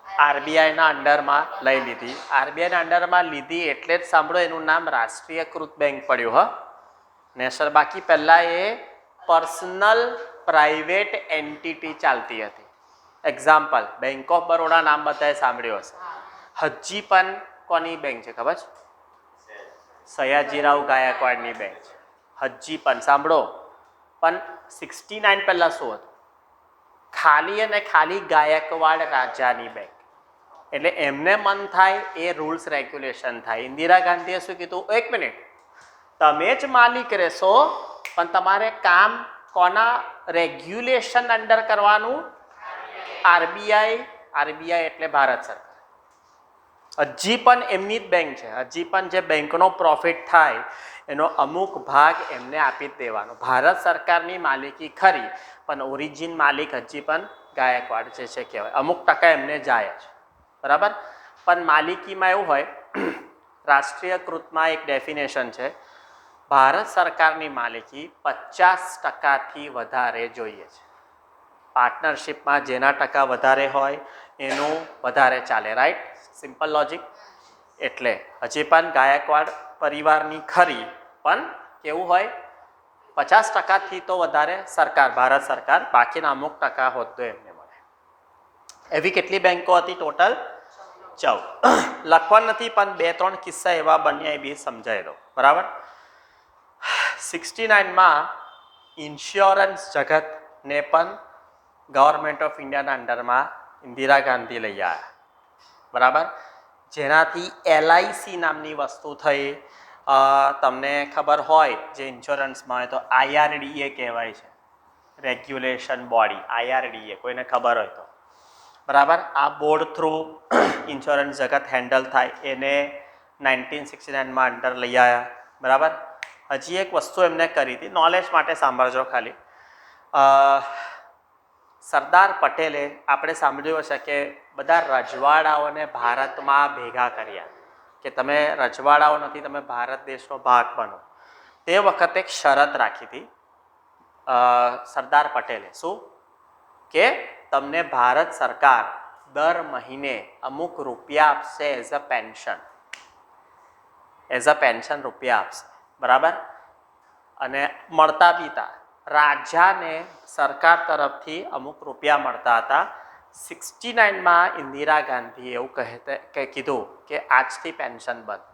આરબીઆઈના અંડરમાં લઈ લીધી. આરબીઆઈના અંડરમાં લીધી એટલે જ સાંભળો એનું નામ રાષ્ટ્રીયકૃત બેંક પડ્યું. નેશનલ. બાકી પહેલાં એ પર્સનલ પ્રાઇવેટ એન્ટિટી ચાલતી હતી. એક્ઝામ્પલ, બેંક ઓફ બરોડા નામ બધાએ સાંભળ્યું હશે. હજી પણ કોની બેંક છે ખબર છે? સયાજીરાવ ગાયકવાડની બેંક છે. હજી પણ સાંભળો, પણ 69 પહેલા શું હતું? ખાલી અને ખાલી ગાયકવાડ રાજાની બેંક. એટલે એમને મન થાય એ રૂલ્સ રેગ્યુલેશન થાય. ઇન્દિરા ગાંધીએ શું કીધું? 1 મિનિટ, તમે જ માલિક રહેશો, પણ તમારે કામ કોના રેગ્યુલેશન અંડર કરવાનું? આરબીઆઈ. આરબીઆઈ એટલે ભારત સરકાર. હજી પણ એમની જ બેંક છે. હજી પણ જે બેંકનો પ્રોફિટ થાય એનો અમુક ભાગ એમને આપી જ દેવાનો. ભારત સરકારની માલિકી ખરી, પણ ઓરિજિન માલિક હજી પણ ગાયકવાડ જે છે કહેવાય. અમુક ટકા એમને જાય છે, બરાબર. પણ માલિકીમાં એવું હોય, રાષ્ટ્રીયકૃતમાં એક ડેફિનેશન છે, ભારત સરકારની માલિકી 50% વધારે જોઈએ છે. પાર્ટનરશિપમાં જેના ટકા વધારે હોય એનું વધારે ચાલે, રાઈટ? Simple logic. એટલે હજી પણ ગાયકવાડ પરિવારની ખરી, પણ કેવું હોય, 50%થી તો વધારે સરકાર, ભારત સરકાર, બાકીના અમુક ટકા હોદ્દો એમને મળે. એવી કેટલી બેંકો હતી ટોટલ? 14. લખવા નથી, પણ 2-3 કિસ્સા એવા બન્યા, એ બી સમજાઈ દો, બરાબર. 69માં ઇન્સ્યોરન્સ જગતને પણ ગવર્મેન્ટ ઓફ ઇન્ડિયાના અંડરમાં ઇન્દિરા ગાંધી લઈ આવ્યા, બરાબર. જેનાથી એલઆઈસી નામની વસ્તુ થઈ. તમને ખબર હોય, જે ઇન્સ્યોરન્સમાં હોય તો આઈઆરડીએ કહેવાય છે, રેગ્યુલેશન બોડી. આઈઆરડીએ કોઈને ખબર હોય તો, બરાબર. આ બોર્ડ થ્રુ ઇન્સ્યોરન્સ જગત હેન્ડલ થાય, એને 1969માં અંડર લઈ આવ્યા, બરાબર. હજી એક વસ્તુ એમને કરી હતી, નોલેજ માટે સાંભળજો ખાલી. સરદાર પટેલે, આપણે સાંભળ્યું હશે કે બધા રજવાડાઓને ભારતમાં ભેગા કર્યા, કે તમે રજવાડાઓ નથી, તમે ભારત દેશનો ભાગ બનો. તે વખતે એક શરત રાખી હતી સરદાર પટેલે. શું? કે તમને ભારત સરકાર દર મહિને અમુક રૂપિયા આપશે as a pension. As a pension રૂપિયા આપશે, બરાબર. અને મળતા પીતા રાજાને સરકાર તરફથી અમુક રૂપિયા મળતા હતા. 69માં ઇન્દિરા ગાંધીએ એવું કીધું કે આજથી પેન્શન બંધ.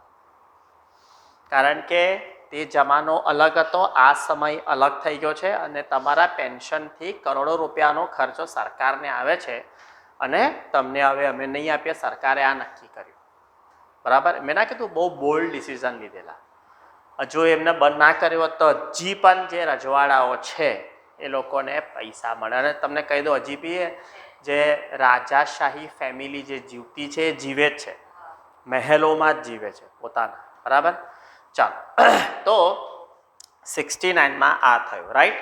કારણ કે તે જમાનો અલગ હતો, આ સમય અલગ થઈ ગયો છે, અને તમારા પેન્શનથી કરોડો રૂપિયાનો ખર્ચો સરકારને આવે છે, અને તમને હવે અમે નહીં આપીએ, સરકારે આ નક્કી કર્યું, બરાબર. મેં ના કીધું બહુ બોલ્ડ ડિસિઝન લીધેલા. હજુ એમને બંધ ના કર્યો હોત તો હજી પણ જે રજવાડાઓ છે એ લોકોને પૈસા મળે. અને તમને કહી દો, હજી બી જે રાજાશાહી ફેમિલી જે જીવતી છે એ જીવે જ છે, મહેલોમાં જ જીવે છે પોતાના, બરાબર. ચાલો, તો 69માં આ થયું, રાઈટ.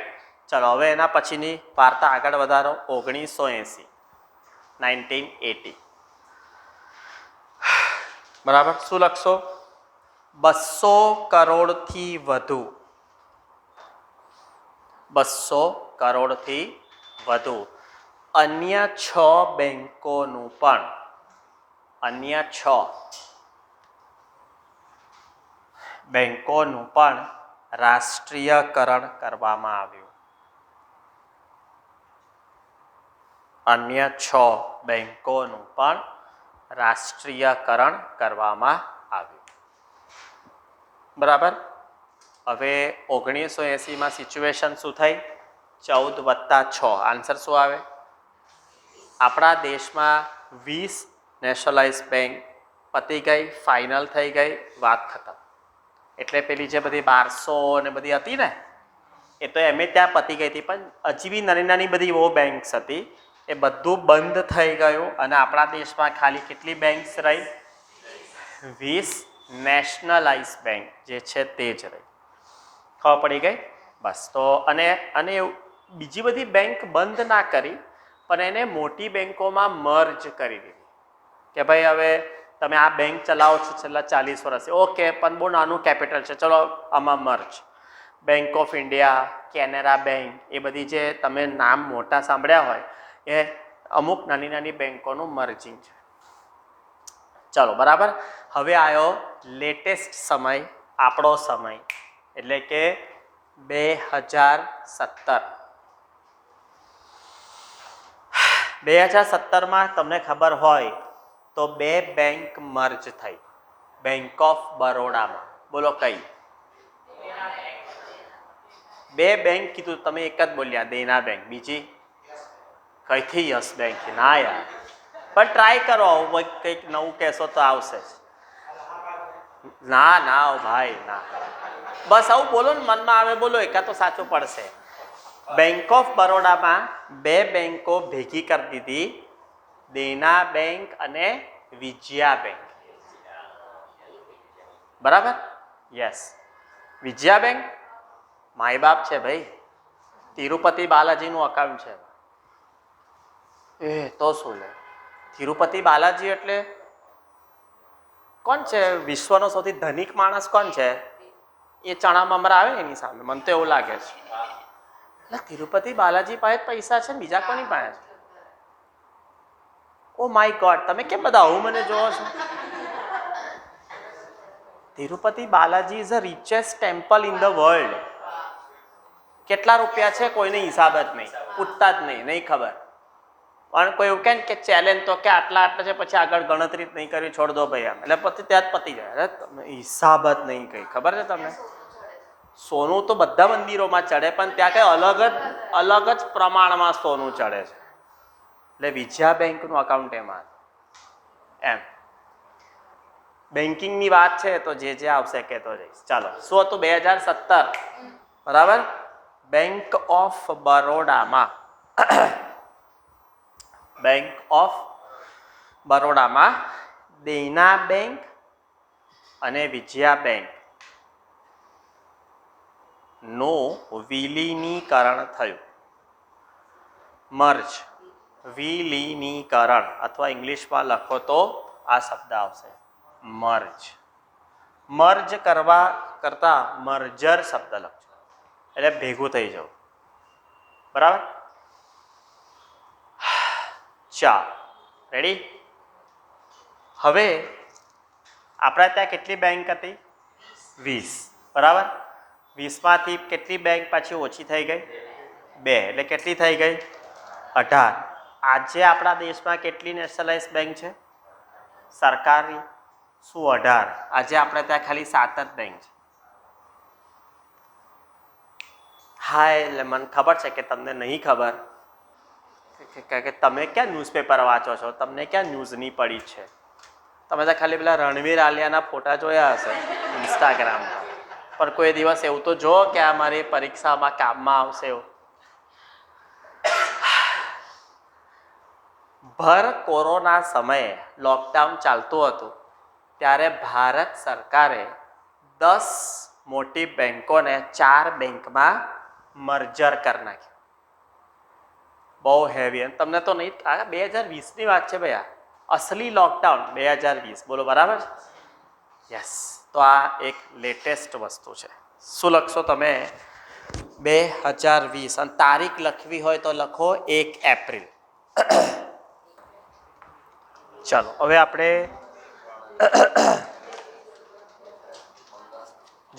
ચાલો, હવે એના પછીની વાર્તા આગળ વધારો. 1980, 1980, બરાબર. શું લખશો? 200 કરોડથી વધુ. 200 કરોડથી વધુ અન્ય 6 બેંકોનું પણ, અન્ય 6 બેંકોનું પણ રાષ્ટ્રીયકરણ કરવામાં આવ્યું. અન્ય 6 બેંકોનું પણ રાષ્ટ્રીયકરણ કરવામાં આવ્યું, બરાબર. હવે 1980માં સિચ્યુએશન શું થઈ? 14 + 6, આન્સર શું આવે? આપણા દેશમાં 20 નેશનલાઇઝ બેંક પતી ગઈ, ફાઇનલ થઈ ગઈ, વાત ખતમ. એટલે પેલી જે બધી 1200 ને બધી હતી ને, એ તો એમ ત્યાં પતી ગઈ હતી, પણ હજી બી નાની નાની બધી બહુ બેંક્સ હતી, એ બધું બંધ થઈ ગયું. અને આપણા દેશમાં ખાલી કેટલી બેંક્સ રહી? 20 નેશનલાઇઝ બેંક જે છે તે જ રહી. ખબર પડી ગઈ? બસ. તો અને બીજી બધી બેંક બંધ ના કરી, પણ એને મોટી બેંકોમાં મર્જ કરી દીધી, કે ભાઈ હવે તમે આ બેંક ચલાવો છો છેલ્લા 40 વર્ષથી, ઓકે, પણ બહુ નાનું કેપિટલ છે, ચલો આમાં merge. Bank of India, Canara bank, એ બધી જે તમે નામ મોટા સાંભળ્યા હોય, એ અમુક નાની નાની બેંકોનું મર્જિંગ છે. ચલો, બરાબર. હવે આવ્યો લેટેસ્ટ સમય, આપણો સમય, એટલે કે 2017. 2017માં તમને ખબર હોય તો 2 બેંક મર્જ થઈ. બેંક ઓફ બરોડામાં, બોલો કઈ? બે બેંક કીધું તમે, એક જ બોલ્યા દેના બેંક. બીજી કઈથી? Yes bank. ના યાર, પણ ટ્રાય કરો, કંઈક નવું કહેશો તો આવશે જ. ના ના ભાઈ ના, બસ આવું બોલો ને, મનમાં આવે બોલો, એકા તો સાચું પડશે. બેંક ઓફ બરોડામાં બે બેંકો ભેગી કરી દીધી, દેના બેંક અને વિજયા બેંક. બરાબર? યસ. વિજયા બેંક માય બાપ છે ભાઈ, તિરુપતિ બાલાજીનું અકાઉન્ટ છે. એ તો શું લે, તિરુપતિ બાલાજી એટલે કોણ છે? વિશ્વનો સૌથી ધનિક માણસ કોણ છે? એ ચણા મમરા આવે એની સામે, મને તો એવું લાગે છે. એટલે તિરુપતિ બાલાજી પાસે પૈસા છે, બીજા કોની પાસે છે? ઓ માય ગોડ, તમે કેમ બધા આવું મને જોવો છો? Tirupati Balaji is a richest temple in the world. કેટલા રૂપિયા છે કોઈને હિસાબ જ નહીં, પૂછતા જ નહીં, નહીં ખબર. પણ કોઈ એવું કે ચેલેન્જ તો કે આટલા આટલા છે, પછી આગળ ગણતરી જ નહીં કરવી, છોડ દો ભાઈ આમ, એટલે પછી ત્યાં જ પતી જાય. હિસાબ જ નહીં કઈ, ખબર છે તમને? સોનું તો બધા મંદિરોમાં ચડે, પણ ત્યાં કઈ અલગ જ પ્રમાણમાં સોનું ચડે છે. એટલે વિજયા બેંકનું અકાઉન્ટ એમાં એમ. બેન્કિંગની વાત છે તો જે આવશે કહેતો જઈશ. ચાલો, શું હતું 2017? બરાબર. બેંક ઓફ બરોડામાં બેંક ઓફ બરોડામાં દેના બેંક અને વિજયા બેંક નું વિલીનીકરણ થયું. મર્જ, વિલીનીકરણ, અથવા ઇંગ્લિશમાં લખો તો આ શબ્દ આવશે મર્જ. મર્જ કરવા કરતા મર્જર શબ્દ લખજો, એટલે ભેગું થઈ જવું. બરાબર? ચાલ, રેડી? હવે આપણા ત્યાં કેટલી બેંક હતી? 20. બરાબર? 20માંથી કેટલી બેંક પાછી ઓછી થઈ ગઈ? 2. એટલે કેટલી થઈ ગઈ? 18. આજે આપણા દેશમાં કેટલી નેશનલાઇઝ બેંક છે? સરકારી. શું 18? આજે આપણે ત્યાં ખાલી 7 જ બેંક છે. હા, એટલે મને ખબર છે કે તમને નહીં ખબર, કે તમે ક્યાં ન્યૂઝપેપર વાંચો છો, તમને ક્યાં ન્યૂઝની પડી છે. તમે તો ખાલી પેલા રણવીર આલિયાના ફોટા જોયા હશે ઇન્સ્ટાગ્રામમાં, પણ કોઈ દિવસ એવું તો જો કે આ મારી પરીક્ષામાં કામમાં આવશે એવું. ભર કોરોના સમયે લોકડાઉન ચાલતું હતું ત્યારે ભારત સરકારે 10 મોટી બેંકોને 4 બેંકમાં મર્જર કરી નાખ્યું. બહુ હેવી. તમને તો નહીં, 2020ની વાત છે ભાઈ, અસલી લોકડાઉન 2020. બોલો બરાબર? યસ. તો આ એક લેટેસ્ટ વસ્તુ છે. શું લખશો તમે? 2020. અને તારીખ લખવી હોય તો લખો 1 એપ્રિલ. ચાલો, હવે આપણે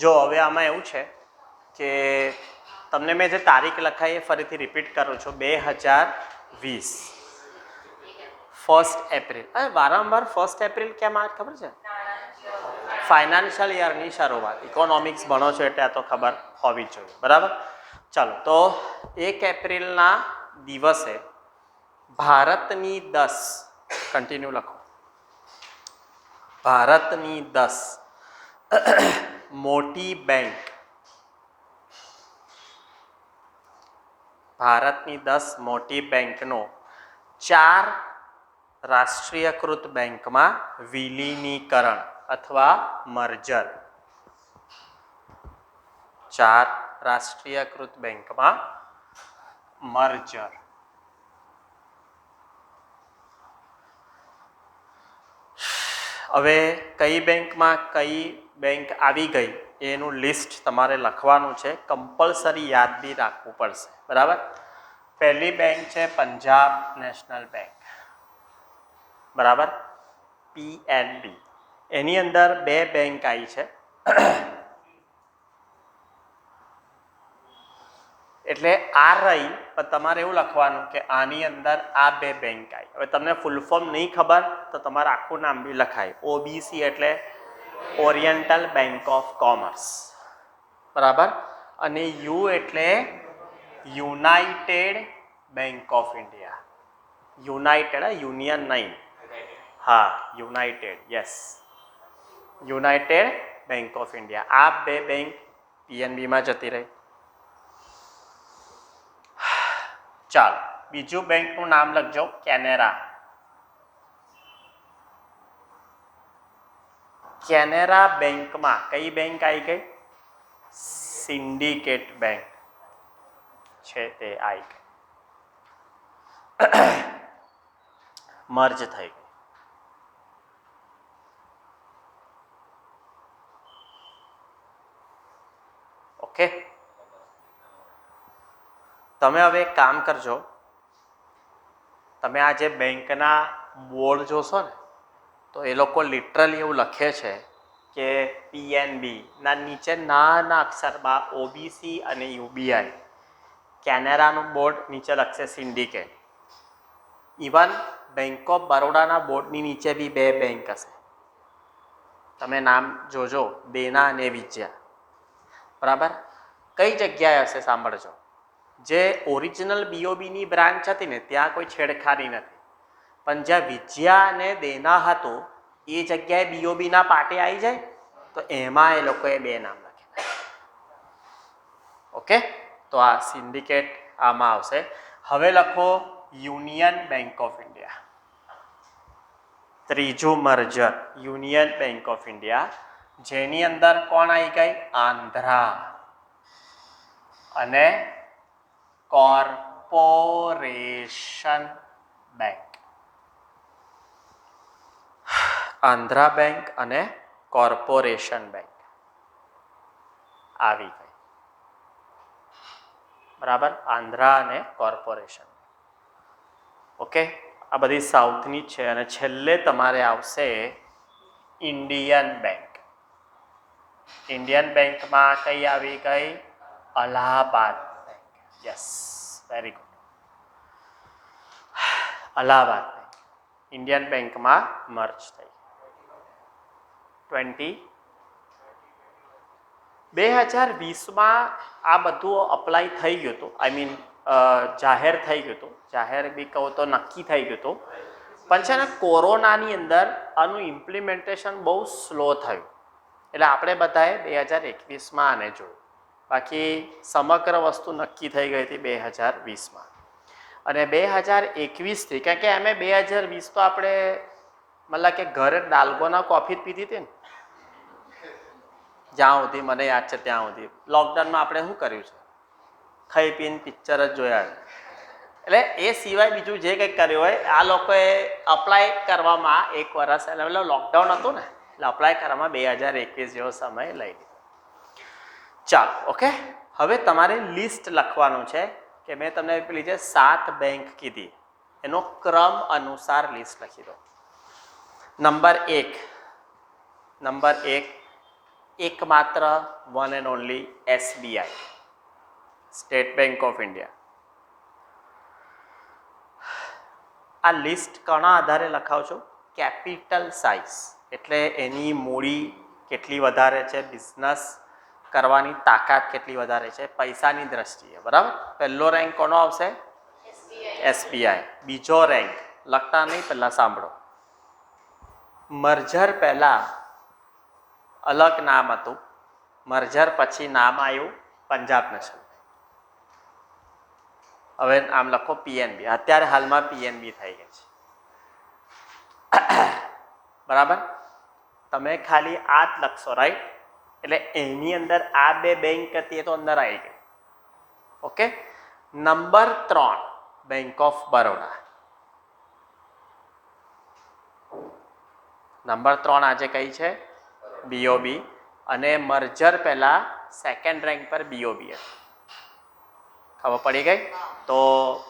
જો હવે આમાં એવું છે કે તમને મેં જે તારીખ લખાઈ એ ફરીથી રિપીટ કરું છું. 2020 1 એપ્રિલ. અરે વારંવાર 1 એપ્રિલ કેમ આવે ખબર છે? ફાઇનાન્શિયલ યરની શરૂઆત. ઇકોનોમિક્સ ભણો છો એટલે આ તો ખબર હોવી જ જોઈએ. બરાબર? ચાલો, તો 1 એપ્રિલના દિવસે ભારતની 10, કન્ટિન્યુ લખો, ભારતની 10 મોટી બેંક, ભારતની 10 મોટી બેંકનો 4 રાષ્ટ્રીયકૃત બેંકમાં વિલીનીકરણ અથવા મર્જર. 4 રાષ્ટ્રીયકૃત બેંકમાં મર્જર. હવે કઈ બેંકમાં કઈ બેંક આવી ગઈ એનું લિસ્ટ તમારે લખવાનું છે. કમ્પલસરી યાદ બી રાખવું પડશે. બરાબર? પહેલી બેંક છે પંજાબ નેશનલ બેંક. બરાબર? PNB. એની અંદર 2 બેંક આવી છે, એટલે આ રહી, પણ તમારે એવું લખવાનું કે આની અંદર આ 2 બેંક આવી. હવે તમને ફૂલ ફોર્મ નહીં ખબર તો તમારે આખું નામ બી લખાય. OBC એટલે ઓરિએન્ટલ બેંક ઓફ કોમર્સ, બરાબર. અને યુ એટલે United bank of India. United, union નહીં, હા United, yes, United bank of India. આ બે બેંક પીએનબીમાં જતી રહી. ચાલો બીજું બેંકનું નામ લખજો, કેનેરા. કેનેરા બેંકમાં કઈ બેંક આવી ગઈ? સિન્ડિકેટ બેંક છે તે આવી ગઈ, મર્જ થઈ ગઈ. ઓકે, તમે હવે એક કામ કરજો, તમે આ જે બેંકના બોર્ડ જોશો ને તો એ લોકો લિટરલી એવું લખે છે કે પીએનબી ના નીચે નાના અક્ષરમાં ઓબીસી અને યુબીઆઈ. કેનેરાનું બોર્ડ નીચે લખશે સિન્ડિકેટ. ઇવન બેંક ઓફ બરોડાના બોર્ડની નીચે બી બે બેંક હશે, તમે નામ જોજો, દેના અને વિજયા, બરાબર. કઈ જગ્યાએ હશે સાંભળજો, જે ઓરિજિનલ બીઓબીની બ્રાન્ચ હતી ને ત્યાં કોઈ છેડખાની નથી, પણ જ્યાં વિજયા અને દેના હતું એ જગ્યાએ બીઓબીના પાટે આવી જાય તો એમાં એ લોકોએ બે નામ લખ્યા. ઓકે, તો આ સિન્ડિકેટ આમાં આવશે. હવે લખો યુનિયન બેંક ઓફ ઇન્ડિયા. ત્રીજું merger union bank of India, જેની અંદર કોણ આવી ગઈ? આંધ્રા અને કોર્પોરેશન બેંક. આંધ્રા બેંક અને કોર્પોરેશન બેંક આવી ગઈ, બરાબર. આંધ્રા અને કોર્પોરેશન. ઓકે, આ બધી સાઉથની છે. અને છેલ્લે તમારે આવશે ઇન્ડિયન બેંક. ઇન્ડિયન બેંકમાં કઈ આવી ગઈ? Allahabad bank. Yes, very good. Allahabad bank Indian બેંકમાં મર્જ થઈ. 2020માં આ બધું અપ્લાય થઈ ગયું હતું, આઈ મીન જાહેર થઈ ગયું હતું. જાહેર બી કહું તો નક્કી થઈ ગયું હતું, પણ છે ને કોરોનાની અંદર આનું ઇમ્પ્લિમેન્ટેશન બહુ સ્લો થયું. એટલે આપણે બધાએ 2021માં આને જોયું, બાકી સમગ્ર વસ્તુ નક્કી થઈ ગઈ હતી 2020માં. અને 2021થી, કારણ કે અમે 2020 તો આપણે મતલબ કે ઘરે દાલગોના કોફી જ પીધી હતી ને, જ્યાં સુધી મને યાદ છે ત્યાં સુધી. લોકડાઉનમાં આપણે શું કર્યું છે? ખાઈ પીને પિક્ચર જ જોયા. એટલે એ સિવાય બીજું જે કંઈક કર્યું હોય આ લોકોએ અપ્લાય કરવામાં 1 વર્ષ, એટલે લોકડાઉન હતું ને એટલે અપ્લાય કરવામાં 2021 જેવો સમય લઈ લીધો. ચાલો, ઓકે. હવે તમારે લિસ્ટ લખવાનું છે કે મેં તમને પેલી જે 7 બેંક કીધી એનો ક્રમ અનુસાર લિસ્ટ લખી દો. નંબર 1 એકમાત્ર one and only SBI, state bank of India. આ લિસ્ટ કોના આધારે લખાવ છો? કેપિટલ સાઇઝ, એટલે એની મૂડી કેટલી વધારે છે, બિઝનેસ કરવાની તાકાત કેટલી વધારે છે પૈસાની દ્રષ્ટિએ, બરાબર. પહેલો રેન્ક કોનો આવશે? એસબીઆઈ. બીજો રેન્ક લખતા નહીં, પહેલાં સાંભળો. મર્જર પહેલાં અલગ નામ હતું, મર્જર પછી નામ આવ્યું પંજાબ નેશનલ. હવે આમ લખો પીએનબી. અત્યારે હાલમાં પીએનબી થઈ ગઈ છે, બરાબર. તમે ખાલી આ જ લખશો, રાઈટ. એટલે એની અંદર આ બે બેંક હતી એ તો અંદર આવી ગઈ. Okay. Number 3 bank of Baroda. Number 3 આજે કઈ છે? બીઓબી. અને મર્જર પહેલા સેકન્ડ રેન્ક પર બીઓબી હતી, ખબર પડી ગઈ. તો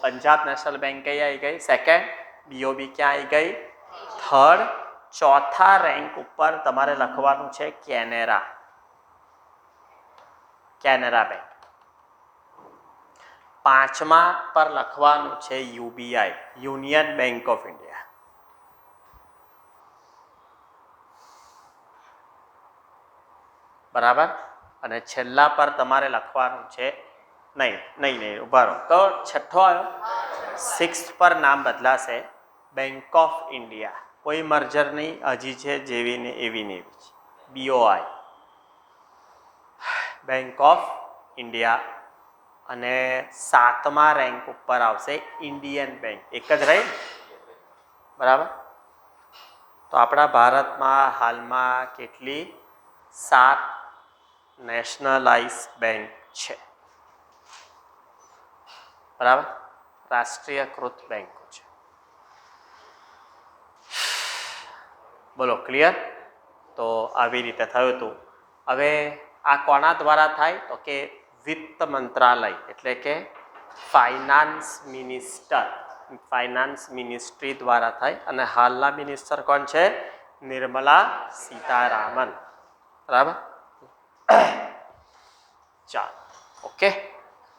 પંજાબ નેશનલ બેંક કઈ આવી ગઈ? સેકન્ડ. બીઓબી ક્યાં આવી ગઈ? થર્ડ. ચોથા રેન્ક ઉપર તમારે લખવાનું છે કેનેરા, કેનેરા બેંક. 5મા પર લખવાનું છે UBI, union bank of India. બરાબર. અને છેલ્લા પર તમારે લખવાનું છે નહીં ઉભા રહો. તો છઠ્ઠો આવ્યો. 6th પર નામ બદલાશે બેંક ઓફ ઇન્ડિયા. કોઈ મર્જર નહીં, હજી છે જેવી ને એવી ને એવી છે. BOI bank of India. અને 7મા રેન્ક ઉપર આવશે ઇન્ડિયન બેંક. એક જ રહી ને, બરાબર. તો આપણા ભારતમાં હાલમાં કેટલી 7 નેશનલાઇઝ બેંક છે, બરાબર. રાષ્ટ્રીયકૃત બેંકો છે. બોલો ક્લિયર? તો આવી રીતે થયું હતું. હવે આ કોના દ્વારા થાય? તો કે વિત્ત મંત્રાલય એટલે કે ફાઇનાન્સ મિનિસ્ટર, ફાઇનાન્સ મિનિસ્ટ્રી દ્વારા થાય. અને હાલના મિનિસ્ટર કોણ છે? નિર્મલા સીતારામન, બરાબર. ચાલો, ઓકે.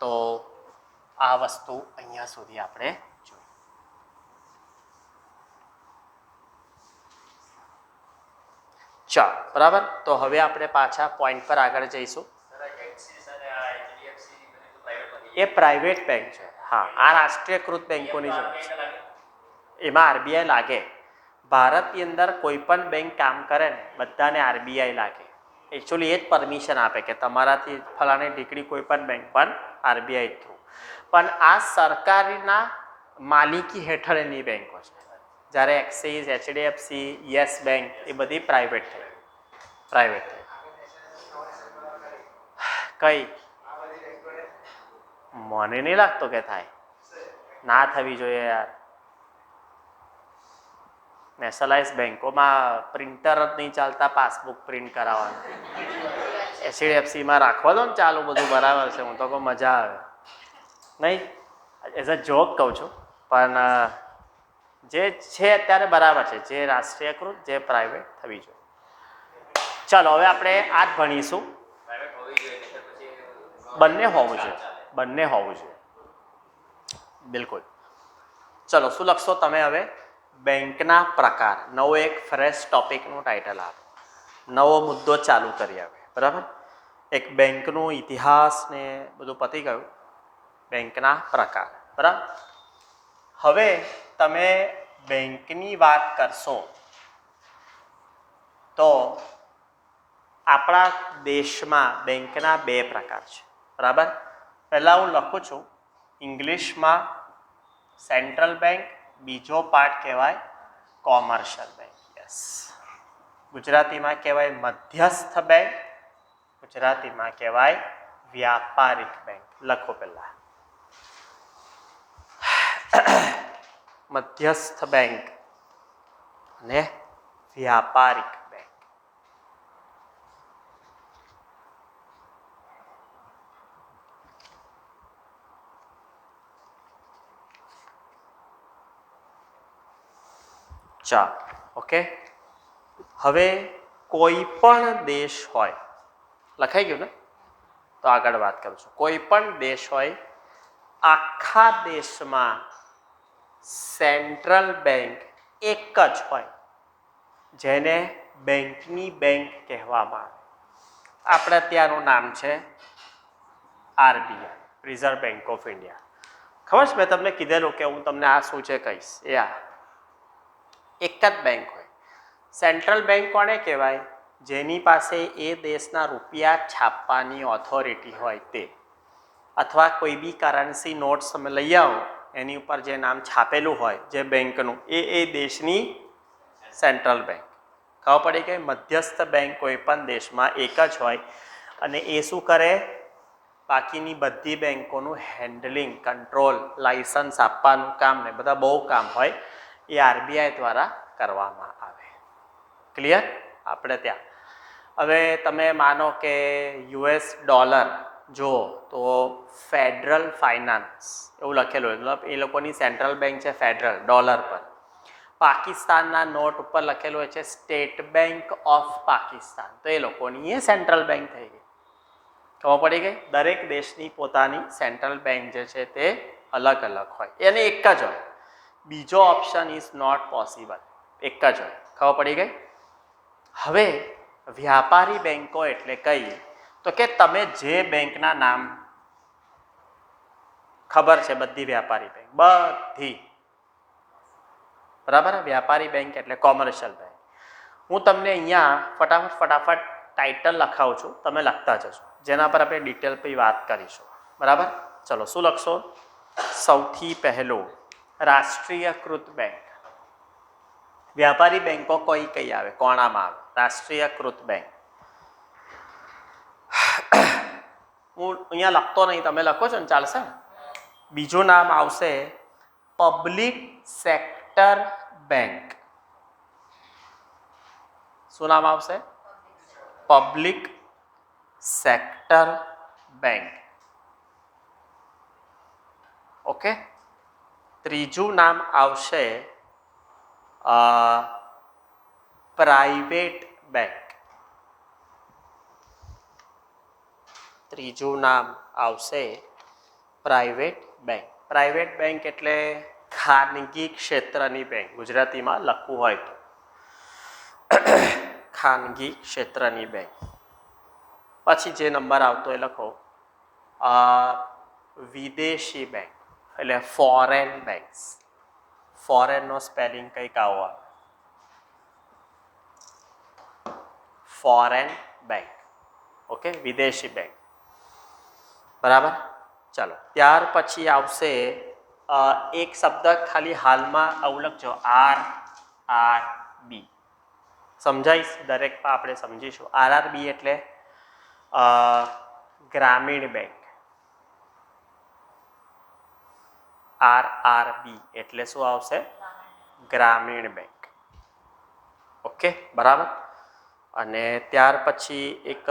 તો આ વસ્તુ અહીંયા સુધી આપણે જોઈ. ચાલો, બરાબર. તો હવે આપણે પાછા પોઈન્ટ પર આગળ જઈશું. એ પ્રાઇવેટ બેંક છે. હા, આ રાષ્ટ્રીયકૃત બેંકોની જરૂર છે. એમાં RBI લાગે. ભારતની અંદર કોઈ પણ બેંક કામ કરે ને બધાને RBI લાગે. એકચ્યુઅલી એ જ પરમિશન આપે કે તમારાથી ફલાણી ડીકડી કોઈ પણ બેંક પણ RBI થ્રુ. પણ આ સરકારના માલિકી હેઠળની બેંકો છે. જ્યારે એક્સિસ, HDFC, યસ બેંક એ બધી પ્રાઇવેટ થઈ. પ્રાઇવેટ થઈ કઈ મને નહીં લાગતો કે થાય. ના થવી જોઈએ યાર. નેશનલાઇઝ બેંકોમાં પ્રિન્ટર જ નહીં ચાલતા, પાસબુક પ્રિન્ટ કરાવવાનું. HDFCમાં રાખવા દો ને ચાલુ, બધું બરાબર છે. હું તો કહું મજા આવે. નહીં, એઝ અ જોક કહું છું, પણ જે છે અત્યારે બરાબર છે. જે રાષ્ટ્રીયકૃત, જે પ્રાઇવેટ થવી જોઈએ. ચાલો હવે આપણે આ જ ભણીશું. બંને હોવું જોઈએ, બંને હોવું જોઈએ, બિલકુલ. ચલો, શું લખશો તમે હવે? બેંકના પ્રકાર. નવો એક ફ્રેશ ટોપિકનું ટાઇટલ આપો. નવો મુદ્દો ચાલુ કરીએ હવે, બરાબર. એક બેંકનો ઇતિહાસ ને બધું પતી ગયું. બેંકના પ્રકાર, બરાબર. હવે તમે બેંકની વાત કરશો તો આપણા દેશમાં બેંકના 2 પ્રકાર છે, બરાબર. પહેલાં હું લખું છું ઇંગ્લિશમાં સેન્ટ્રલ બેંક, બીજો પાર્ટ કહેવાય કોમર્શિયલ બેંક. યસ. ગુજરાતીમાં કહેવાય મધ્યસ્થ બેંક, ગુજરાતીમાં કહેવાય વ્યાપારિક બેંક. લખો પહેલા મધ્યસ્થ બેંક અને વ્યાપારિક બેંક. ચાલો, ઓકે. હવે કોઈ પણ દેશ હોય, લખાઈ ગયું ને? તો આગળ વાત કરું છું. કોઈ પણ દેશ હોય, આખા દેશમાં સેન્ટ્રલ બેંક એક જ હોય, જેને બેંકની બેંક કહેવામાં આવે. આપણે ત્યાંનું નામ છે RBI, reserve bank of India. ખબર છે, મેં તમને કીધેલું કે હું તમને આ શું છે કહીશ. એ આ એક જ બેંક હોય. સેન્ટ્રલ બેંક કોને કહેવાય? જેની પાસે એ દેશના રૂપિયા છાપવાની ઓથોરિટી હોય તે, અથવા કોઈ બી કરન્સી નોટ્સ તમે લઈ આવો, એની ઉપર જે નામ છાપેલું હોય જે બેંકનું, એ દેશની સેન્ટ્રલ બેંક. ખબર પડી કે મધ્યસ્થ બેંક કોઈ પણ દેશમાં એક જ હોય. અને એ શું કરે? બાકીની બધી બેંકોનું હેન્ડલિંગ, કંટ્રોલ, લાઇસન્સ આપવાનું કામ ને બધા બહુ કામ હોય એ RBI દ્વારા કરવામાં આવે. ક્લિયર? આપણે ત્યાં હવે તમે માનો કે US ડોલર જો તો ફેડરલ ફાઇનાન્સ એવું લખેલું હોય, મતલબ એ લોકોની સેન્ટ્રલ બેંક છે ફેડરલ ડોલર પર. પાકિસ્તાનના નોટ ઉપર લખેલું હોય છે સ્ટેટ બેંક ઓફ પાકિસ્તાન, તો એ લોકોની એ સેન્ટ્રલ બેંક થઈ ગઈ. ખબર પડી ગઈ? દરેક દેશની પોતાની સેન્ટ્રલ બેંક જે છે તે અલગ અલગ હોય, એને એક જ હોય. બીજો ઓપ્શન ઇઝ નોટ પોસિબલ, એક જ હોય. ખબર પડી ગઈ? હવે વ્યાપારી બેંકો એટલે કઈ? તો કે તમે જે બેંકના નામ ખબર છે બધી વ્યાપારી બેંક, બધી, બરાબર. વ્યાપારી બેંક એટલે કોમર્શિયલ બેંક. હું તમને અહીંયા ફટાફટ ટાઇટલ લખાવું છું, તમે લખતા જશો, જેના પર આપણે ડિટેલ પછી વાત કરીશું, બરાબર. ચલો, શું લખશો? સૌથી પહેલું રાષ્ટ્રીયકૃત બેંક. વ્યાપારી બેંકો કઈ કઈ આવે? કોણામાં આવે? રાષ્ટ્રીયકૃત બેંક. હું અહીંયા લખતો નહીં, તમે લખો છો ને, ચાલશે. બીજું નામ આવશે પબ્લિક સેક્ટર બેંક. શું નામ આવશે? Public sector bank. ઓકે. ત્રીજું નામ આવશે પ્રાઇવેટ બેંક. ત્રીજું નામ આવશે પ્રાઇવેટ બેંક. પ્રાઇવેટ બેંક એટલે ખાનગી ક્ષેત્રની બેંક, ગુજરાતીમાં લખવું હોય તો ખાનગી ક્ષેત્રની બેંક. પછી જે નંબર આવતો એ લખો વિદેશી બેંક એટલે ફોરેન બેંક્સ. ફોરેનનો સ્પેલિંગ કંઈક આવો આવે, ફોરેન બેંક. ઓકે, વિદેશી બેંક, બરાબર. ચાલો, ત્યાર પછી આવશે એક શબ્દ ખાલી હાલમાં આવું લખજો, RRB. સમજાઈશ, દરેકમાં આપણે સમજીશું. RRB એટલે ગ્રામીણ બેંક. RRB એટલે શું આવશે? ગ્રામીણ બેંક. ઓકે, બરાબર. અને ત્યાર પછી એક,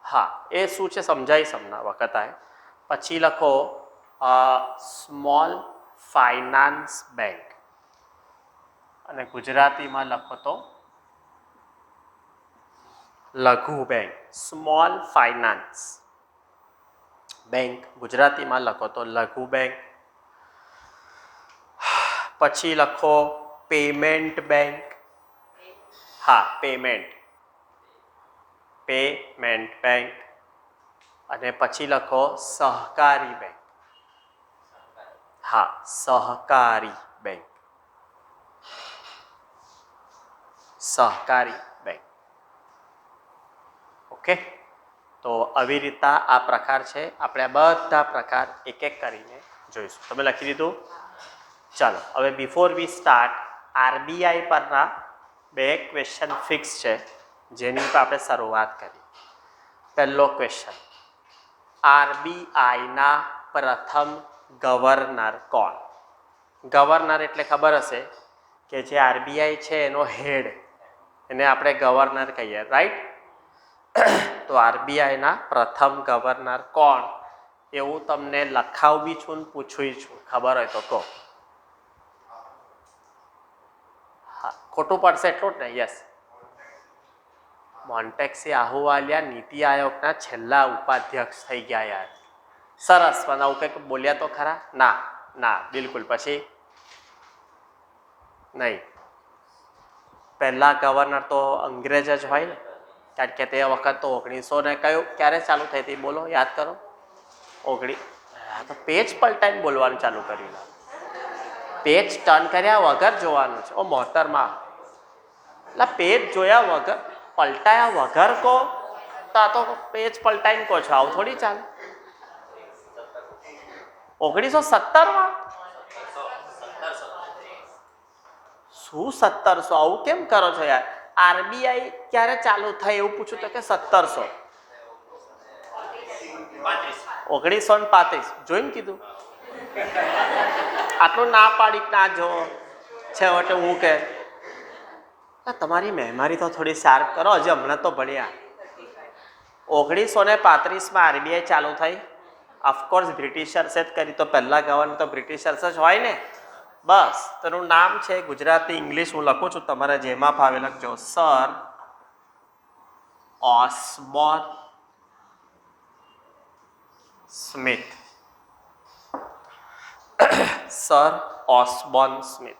હા, એ શું છે સમજાઈશ હમણાં વખત આવે. પછી લખો સ્મોલ ફાઇનાન્સ બેંક, અને ગુજરાતીમાં લખો તો લઘુ બેંક. સ્મોલ ફાઇનાન્સ બેંક ગુજરાતીમાં લખો તો લઘુ બેંક. પછી લખો પેમેન્ટ બેંક. હા, પેમેન્ટ બેંક. અને પછી લખો સહકારી બેંક. હા, સહકારી બેંક. સહકારી બેંક. ઓકે, તો આવી રીતના આ પ્રકાર છે. આપણે આ બધા પ્રકાર એક એક કરીને જોઈશું. તમે લખી દીધું? ચાલો, હવે બિફોર વી સ્ટાર્ટ, આરબીઆઈ પરના બે ક્વેશ્ચન ફિક્સ છે, જેની પર આપણે શરૂઆત કરી. પહેલો ક્વેશ્ચન, આરબીઆઈના પ્રથમ ગવર્નર કોણ? ગવર્નર એટલે ખબર હશે કે જે આરબીઆઈ છે એનો હેડ, એને આપણે ગવર્નર કહીએ, રાઈટ? તો આરબીઆઈના પ્રથમ ગવર્નર કોણ, એવું તમને લખાવી છું ને પૂછું છું, ખબર હોય તો કહો. હા, ખોટું પડશે એટલું જ ને? યસ, મોન્ટેક્સી આહુવાલિયા નીતિ આયોગના છેલ્લા ઉપાધ્યક્ષ થઈ ગયા યાર. સરસ, પણ આવું કંઈક બોલ્યા તો ખરા? ના ના, બિલકુલ. પછી નહીં, પહેલા ગવર્નર તો અંગ્રેજ જ હોય ને, કારણ કે તે વખત તો 1900 ને કયું ક્યારે ચાલુ થઈ હતી? બોલો, યાદ કરો. તો પેજ પલટાઈને બોલવાનું ચાલુ કર્યું. પેજ ટર્ન કર્યા વગર જોવાનું છે. ઓ મોહતરમાં, એટલે પેજ જોયા વગર, પલટાયા વગર કહો તો આ તો પેજ પલટાઈને કહો છો, આવું થોડી ચાલે. 1917માં? શું 1700? આવું કેમ કરો છો યાર? આરબીઆઈ ક્યારે ચાલુ થઈ એવું પૂછું તો કે 1700. 1935 જોઈને કીધું. આટલું ના પાડી ના જો છેવટે હું કે તમારી મેમરી તો થોડી શાર્પ કરો, હજી હમણાં તો ભણ્યા. 1935માં આરબીઆઈ ચાલુ થઈ. ઓફકોર્સ બ્રિટિશર્સે જ કરી, તો પહેલા ગવર્નર તો બ્રિટિશર્સ જ હોય ને. બસ, તેનું નામ છે, ગુજરાતી ઇંગ્લિશ હું લખું છું, તમારે જેમાં ભાવે લખજો, sir Osborne Smith. Sir Osborne Smith.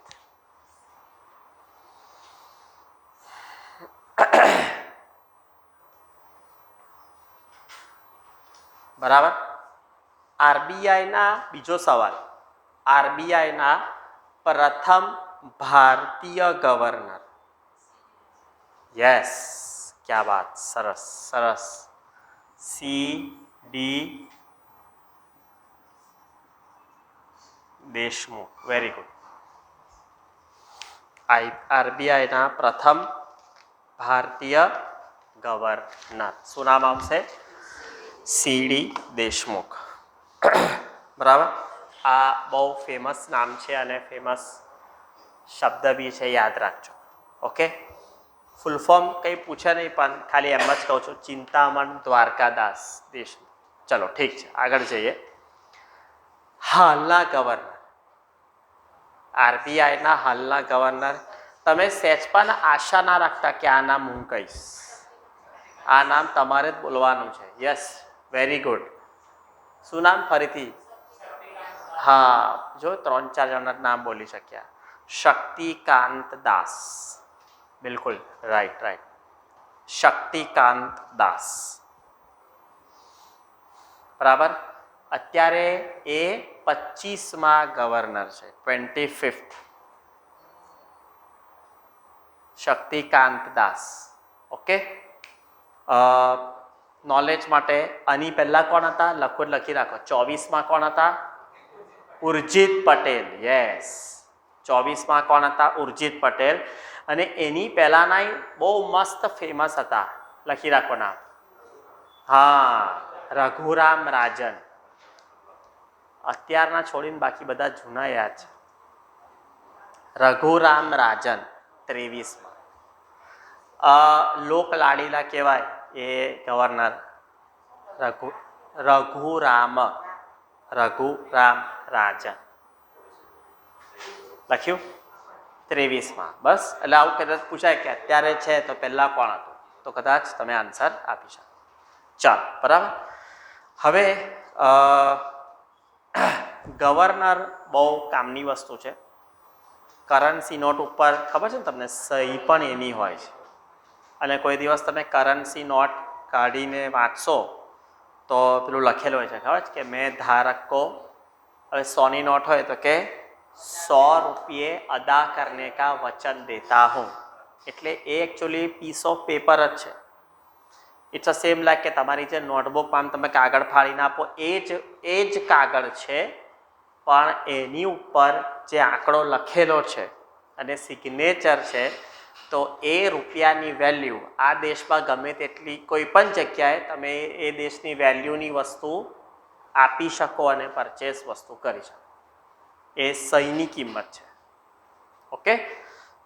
બરાબર. આરબીઆઈના બીજો સવાલ, આરબીઆઈના પ્રથમ ભારતીય ગવર્નર. યસ, ક્યા વાત, સરસ સરસ. D Deshmukh, very good. આરબીઆઈના પ્રથમ ભારતીય ગવર્નર શું નામ આવશે? ડી દેશમુખ. બરાબર. આ બહુ ફેમસ નામ છે અને ફેમસ શબ્દ બી છે, યાદ રાખજો. ઓકે, ફૂલ ફોર્મ કંઈ પૂછે નહીં, પણ ખાલી એમ જ કહું છું, ચિંતામણ દ્વારકાદાસ દેશમુખ. ચલો ઠીક છે, આગળ જઈએ. હાલના ગવર્નર, આરબીઆઈના હાલના ગવર્નર. તમે સહેજ પણ આશા ના રાખતા કે આ નામ હું કહીશ. આ નામ તમારે જ બોલવાનું છે. Yes, very good. શું નામ ફરીથી? હા, જો 3-4 જણા નામ બોલી શક્યા. શક્તિકાંત દાસ. બિલકુલ રાઈટ રાઈટ, શક્તિકાંત દાસ. બરાબર. અત્યારે એ 25મા ગવર્નર છે, 25th. Shaktikanta Das. Okay, knowledge માટે આની પહેલા કોણ હતા? લખી રાખો. 24માં કોણ હતા? ઉર્જિત પટેલ. યસ, 24માં કોણ હતા? ઉર્જિત પટેલ. અને એની પહેલાના બહુ મસ્ત ફેમસ હતા, લખી રાખો નામ. હા, રઘુરામ રાજન. અત્યારના છોડીને બાકી બધા જૂના યાદ છે. રઘુરામ રાજન 23માં. લોક લાડીલા કહેવાય એ ગવર્નર રઘુરામ રાજન. લખ્યું 23માં. બસ, એટલે આવું કદાચ પૂછાય કે અત્યારે છે તો પહેલા કોણ હતું, તો કદાચ તમે આન્સર આપી શકો. ચાલો, બરાબર. હવે ગવર્નર બહુ કામની વસ્તુ છે. કરન્સી નોટ ઉપર ખબર છે ને તમને, સહી પણ એની હોય છે. અને કોઈ દિવસ તમે કરન્સી નોટ કાઢીને વાંચશો તો પેલું લખેલું હોય છે, ખબર છે કે મેં ધારકો, હવે 100ની નોટ હોય તો કે 100 રૂપિયે અદા કરને કા વચન દેતા હું. એટલે એ એકચ્યુઅલી પીસ ઓફ પેપર જ છે. ઇટ્સ અ સેમ લાઈક કે તમારી જે નોટબુકમાં તમે કાગળ ફાડીને આપો એ જ કાગળ છે, પણ એની ઉપર જે આંકડો લખેલો છે અને સિગ્નેચર છે, તો એ રૂપિયાની વેલ્યુ આ દેશમાં ગમે તેટલી કોઈ પણ જગ્યાએ તમે એ દેશની વેલ્યુની વસ્તુ આપી શકો અને પરચેસ વસ્તુ કરી શકો. એ સહીની કિંમત છે. ઓકે,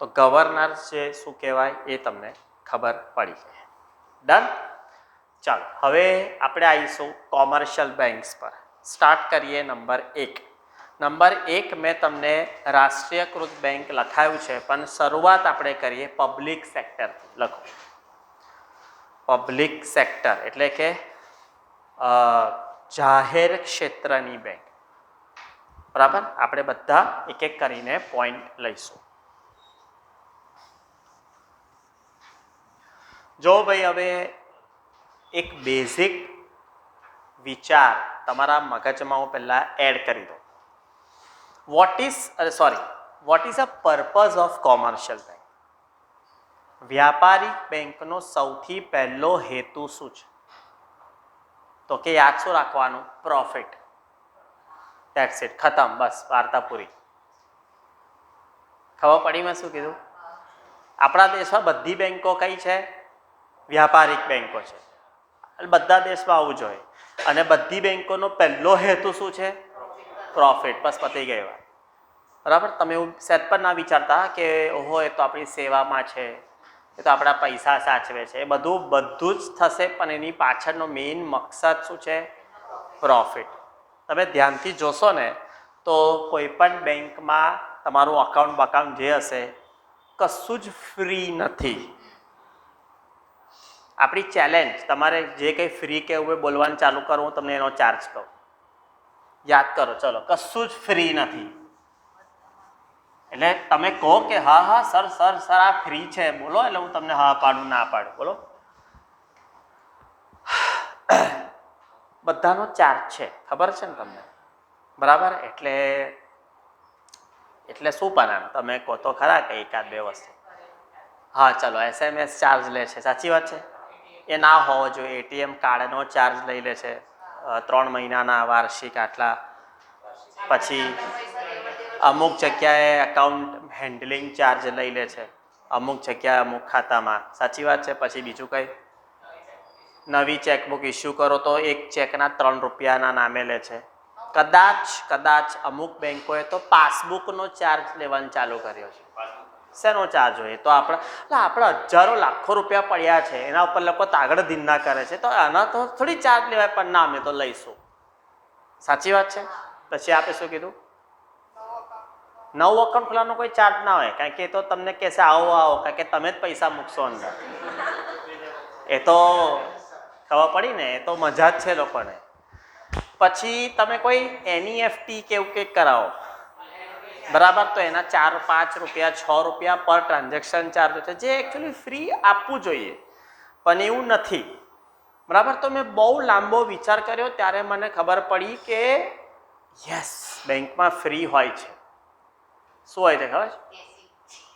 તો ગવર્નર છે શું કહેવાય એ તમને ખબર પડી. ડન. ચાલો, હવે આપણે આવીશું કોમર્શિયલ બેંક્સ પર. સ્ટાર્ટ કરીએ નંબર 1. નંબર 1 મેં તમને રાષ્ટ્રીયકૃત બેંક લખાયું છે, પણ શરૂઆત આપણે કરીએ પબ્લિક સેક્ટરથી. લખો પબ્લિક સેક્ટર એટલે કે જાહેર ક્ષેત્રની બેંક. બરાબર. આપણે બધા એક એક કરીને પોઈન્ટ લઈશું. જો ભાઈ, હવે એક બેઝિક વિચાર તમારા મગજમાં હું પહેલાં એડ કરી દઉં. What is a purpose of commercial bank? વ્યાપારિક બેંકનો સૌથી પહેલો હેતુ શું છે? તો કે યાદ શું રાખવાનું? પ્રોફિટ. ધેટ્સ ઇટ, ખતમ, બસ, વાર્તા પૂરી. ખબર પડી મેં શું કીધું? આપણા દેશમાં બધી બેંકો કઈ છે? વ્યાપારિક બેંકો છે. બધા દેશમાં આવું જોઈએ. અને બધી બેંકોનો પહેલો હેતુ શું છે? પ્રોફિટ. બસ, પતી ગઈ વાત. બરાબર. તમે એવું સેટ પર ના વિચારતા કે ઓહો એ તો આપણી સેવામાં છે, એ તો આપણા પૈસા સાચવે છે. એ બધું જ થશે, પણ એની પાછળનો મેઇન મકસદ શું છે? પ્રોફિટ. તમે ધ્યાનથી જોશો ને તો કોઈ પણ બેંકમાં તમારું અકાઉન્ટ જે હશે કશું જ ફ્રી નથી. આપણી ચેલેન્જ, તમારે જે કંઈ ફ્રી કહેવું હોય બોલવાનું ચાલુ કરો, હું તમને એનો ચાર્જ કહું. યાદ કરો. ચલો, કશું જ ફ્રી નથી. એટલે તમે કહો કે હા સર આ ફ્રી છે, બોલો, એટલે હું તમને હા પાડું, ના પાડું, બોલો. બધાનો ચાર્જ છે, ખબર છે ને તમને? બરાબર. એટલે શું પણ તમે કહો તો ખરા કે એકાદ બે વસ્તુ. હા ચલો, SMS ચાર્જ લે છે, સાચી વાત છે. એ ના હોવો જોઈએ. એટીએમ કાર્ડનો ચાર્જ લઈ લે છે 3 મહિનાના વાર્ષિક આટલા. પછી અમુક જગ્યાએ એકાઉન્ટ હેન્ડલિંગ ચાર્જ લઈ લે છે, અમુક જગ્યાએ અમુક ખાતામાં, સાચી વાત છે. પછી બીજું કંઈ, નવી ચેકબુક ઇસ્યુ કરો તો એક ચેકના 3 રૂપિયાના નામે લે છે. કદાચ અમુક બેંકોએ તો પાસબુકનો ચાર્જ લેવાનું ચાલુ કર્યો છે. શેનો ચાર્જ હોય? તો આપણે હજારો લાખો રૂપિયા પડ્યા છે, એના ઉપર લોકો તાગડ ધીન્ના કરે છે, તો આના તો થોડી ચાર્જ લેવાય, પણ ના અમે તો લઈશું. સાચી વાત છે. પછી આપે શું કીધું? નવું અકાઉન્ટ ખોલવાનો કોઈ ચાર્જ ના હોય, કારણ કે એ તો તમને કહેશે આવો, કારણ કે તમે જ પૈસા મૂકશો અંદર. એ તો ખબર પડી ને, એ તો મજા જ છે લોકોને. પછી તમે કોઈ NEFT કે એવું કંઈક કરાવો, બરાબર, તો એના 4-5 રૂપિયા 6 રૂપિયા પર ટ્રાન્ઝેક્શન ચાર્જ છે, જે એકચ્યુઅલી ફ્રી આપવું જોઈએ, પણ એવું નથી. બરાબર. તો મેં બહુ લાંબો વિચાર કર્યો, ત્યારે મને ખબર પડી કે યસ, બેંકમાં ફ્રી હોય છે. શું હોય છે ખબર?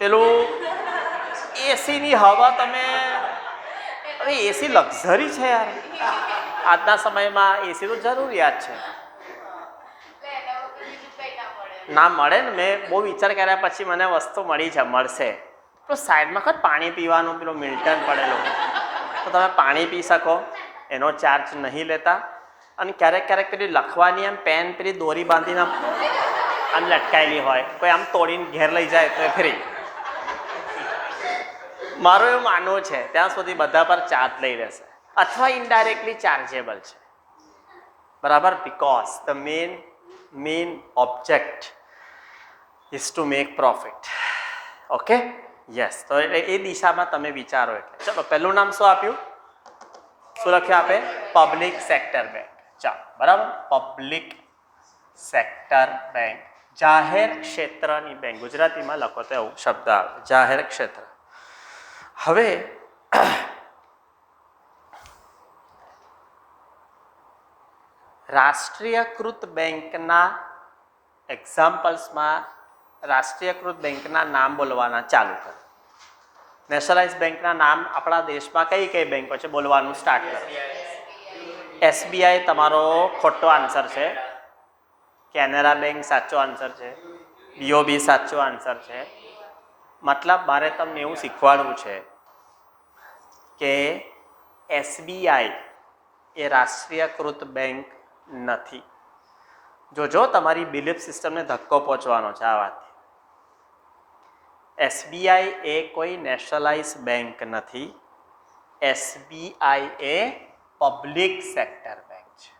પેલું એસીની હવા. તમે હવે એસી લક્ઝરી છે યાર, આજના સમયમાં એસી તો જરૂરિયાત છે. ના મળે ને. મેં બહુ વિચાર કર્યા પછી મને વસ્તુ મળશે. તો સાઈડમાં ખર પાણી પીવાનું પેલું મિલ્ટન પડેલું, તો તમે પાણી પી શકો, એનો ચાર્જ નહીં લેતા. અને ક્યારેક પેલી લખવાની એમ પેન પેલી દોરી બાંધીને આમ લટકાયેલી હોય, કોઈ આમ તોડીને ઘેર લઈ જાય તો એ ફ્રી. મારું એવું માનવું છે ત્યાં સુધી બધા પર ચાર્જ લઈ રહેશે, અથવા ઇનડાયરેક્ટલી ચાર્જેબલ છે. બરાબર. Because the main object is to make profit. Okay, yes. તો એ દિશામાં તમે વિચારો. એટલે ચલો, પહેલું નામ શું આપ્યું? શું લખ્યું આપે? Public sector bank. ચાલો, બરાબર. પબ્લિક સેક્ટર બેંક, જાહેર ક્ષેત્રની બેંક. ગુજરાતીમાં લખો તો એવું શબ્દ આવે, જાહેર ક્ષેત્ર. હવે રાષ્ટ્રીયકૃત બેંકના એક્ઝામ્પલ્સમાં રાષ્ટ્રીયકૃત બેંકના નામ બોલવાના ચાલુ કરો. નેશનલાઇઝ બેંકના નામ આપણા દેશમાં કઈ બેંકો છે બોલવાનું સ્ટાર્ટ કરો. SBI તમારો ખોટો આન્સર છે. કેનેરા બેંક સાચો આન્સર છે. BOB સાચો આન્સર છે. મતલબ મારે તમને એવું શીખવાડવું છે કે SBI એ રાષ્ટ્રીયકૃત બેંક નથી. જો તમારી બિલીફ સિસ્ટમને ધક્કો પહોંચવાનો છે આ વાતથી. SBI એ કોઈ નેશનલાઇઝ બેંક નથી. SBI એ પબ્લિક સેક્ટર બેંક છે.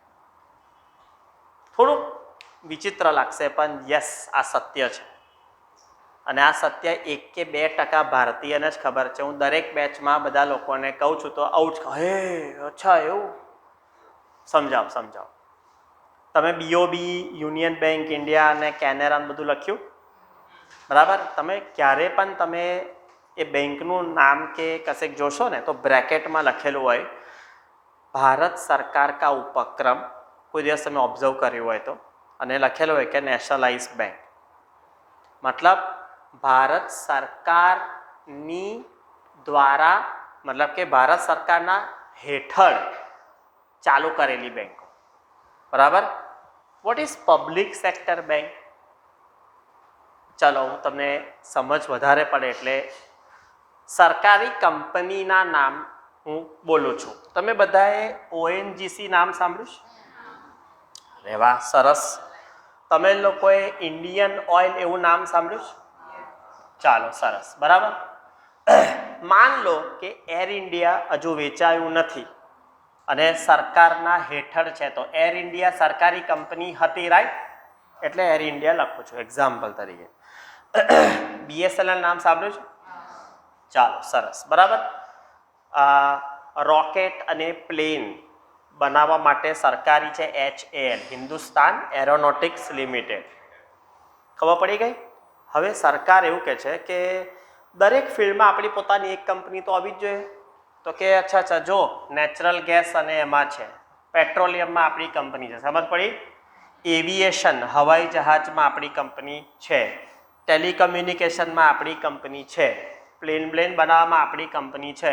થોડુંક વિચિત્ર લાગશે, પણ યસ, આ સત્ય છે. અને આ સત્ય 1 કે 2% ભારતીયને જ ખબર છે. હું દરેક બેચમાં બધા લોકોને કહું છું તો આવું જ, હે અચ્છા એવું, સમજાવો. તમે BOB, યુનિયન બેંક ઇન્ડિયા અને કેનેરા બધું લખ્યું, બરાબર. તમે ક્યારે પણ તમે એ બેંકનું નામ કે કશેક જોશો ને તો બ્રેકેટમાં લખેલું હોય ભારત સરકાર કા ઉપક્રમ. કોઈ દિવસ તમે ઓબ્ઝર્વ કર્યું હોય તો, અને લખેલું હોય કે નેશનલાઇઝ બેંક. મતલબ ભારત સરકારની દ્વારા, મતલબ કે ભારત સરકારના હેઠળ ચાલુ કરેલી બેંકો. બરાબર. What is public sector bank? ચલો, હું તમને સમજ વધારે પડે એટલે સરકારી કંપનીના નામ હું બોલું છું. તમે બધાએ ONGC નામ સાંભળ્યું છે? અરે વાહ, સરસ. તમે લોકોએ ઇન્ડિયન ઓઇલ એવું નામ સાંભળ્યું છે? ચાલો, સરસ, બરાબર. માન લો કે એર ઇન્ડિયા હજુ વેચાયું નથી અને સરકારના હેઠળ છે, તો એર ઇન્ડિયા સરકારી કંપની હતી, રાઈટ? એટલે એર ઇન્ડિયા લખું છું એક્ઝામ્પલ તરીકે. BSNL નામ સાંભળ્યું છે? ચાલો, સરસ, બરાબર. રોકેટ અને પ્લેન બનાવવા માટે સરકારી છે HAL, હિન્દુસ્તાન એરોનોટિક્સ લિમિટેડ. ખબર પડી ગઈ? હવે સરકાર એવું કહે છે કે દરેક ફિલ્ડમાં આપણી પોતાની એક કંપની તો આવી જ જોઈએ. તો કે અચ્છા, જો નેચરલ ગેસ અને એમાં છે, પેટ્રોલિયમમાં આપણી કંપની છે, સમજ પડી? એવિએશન હવાઈ જહાજમાં આપણી કંપની છે, ટેલિકમ્યુનિકેશનમાં આપણી કંપની છે, પ્લેન બનાવવામાં આપણી કંપની છે.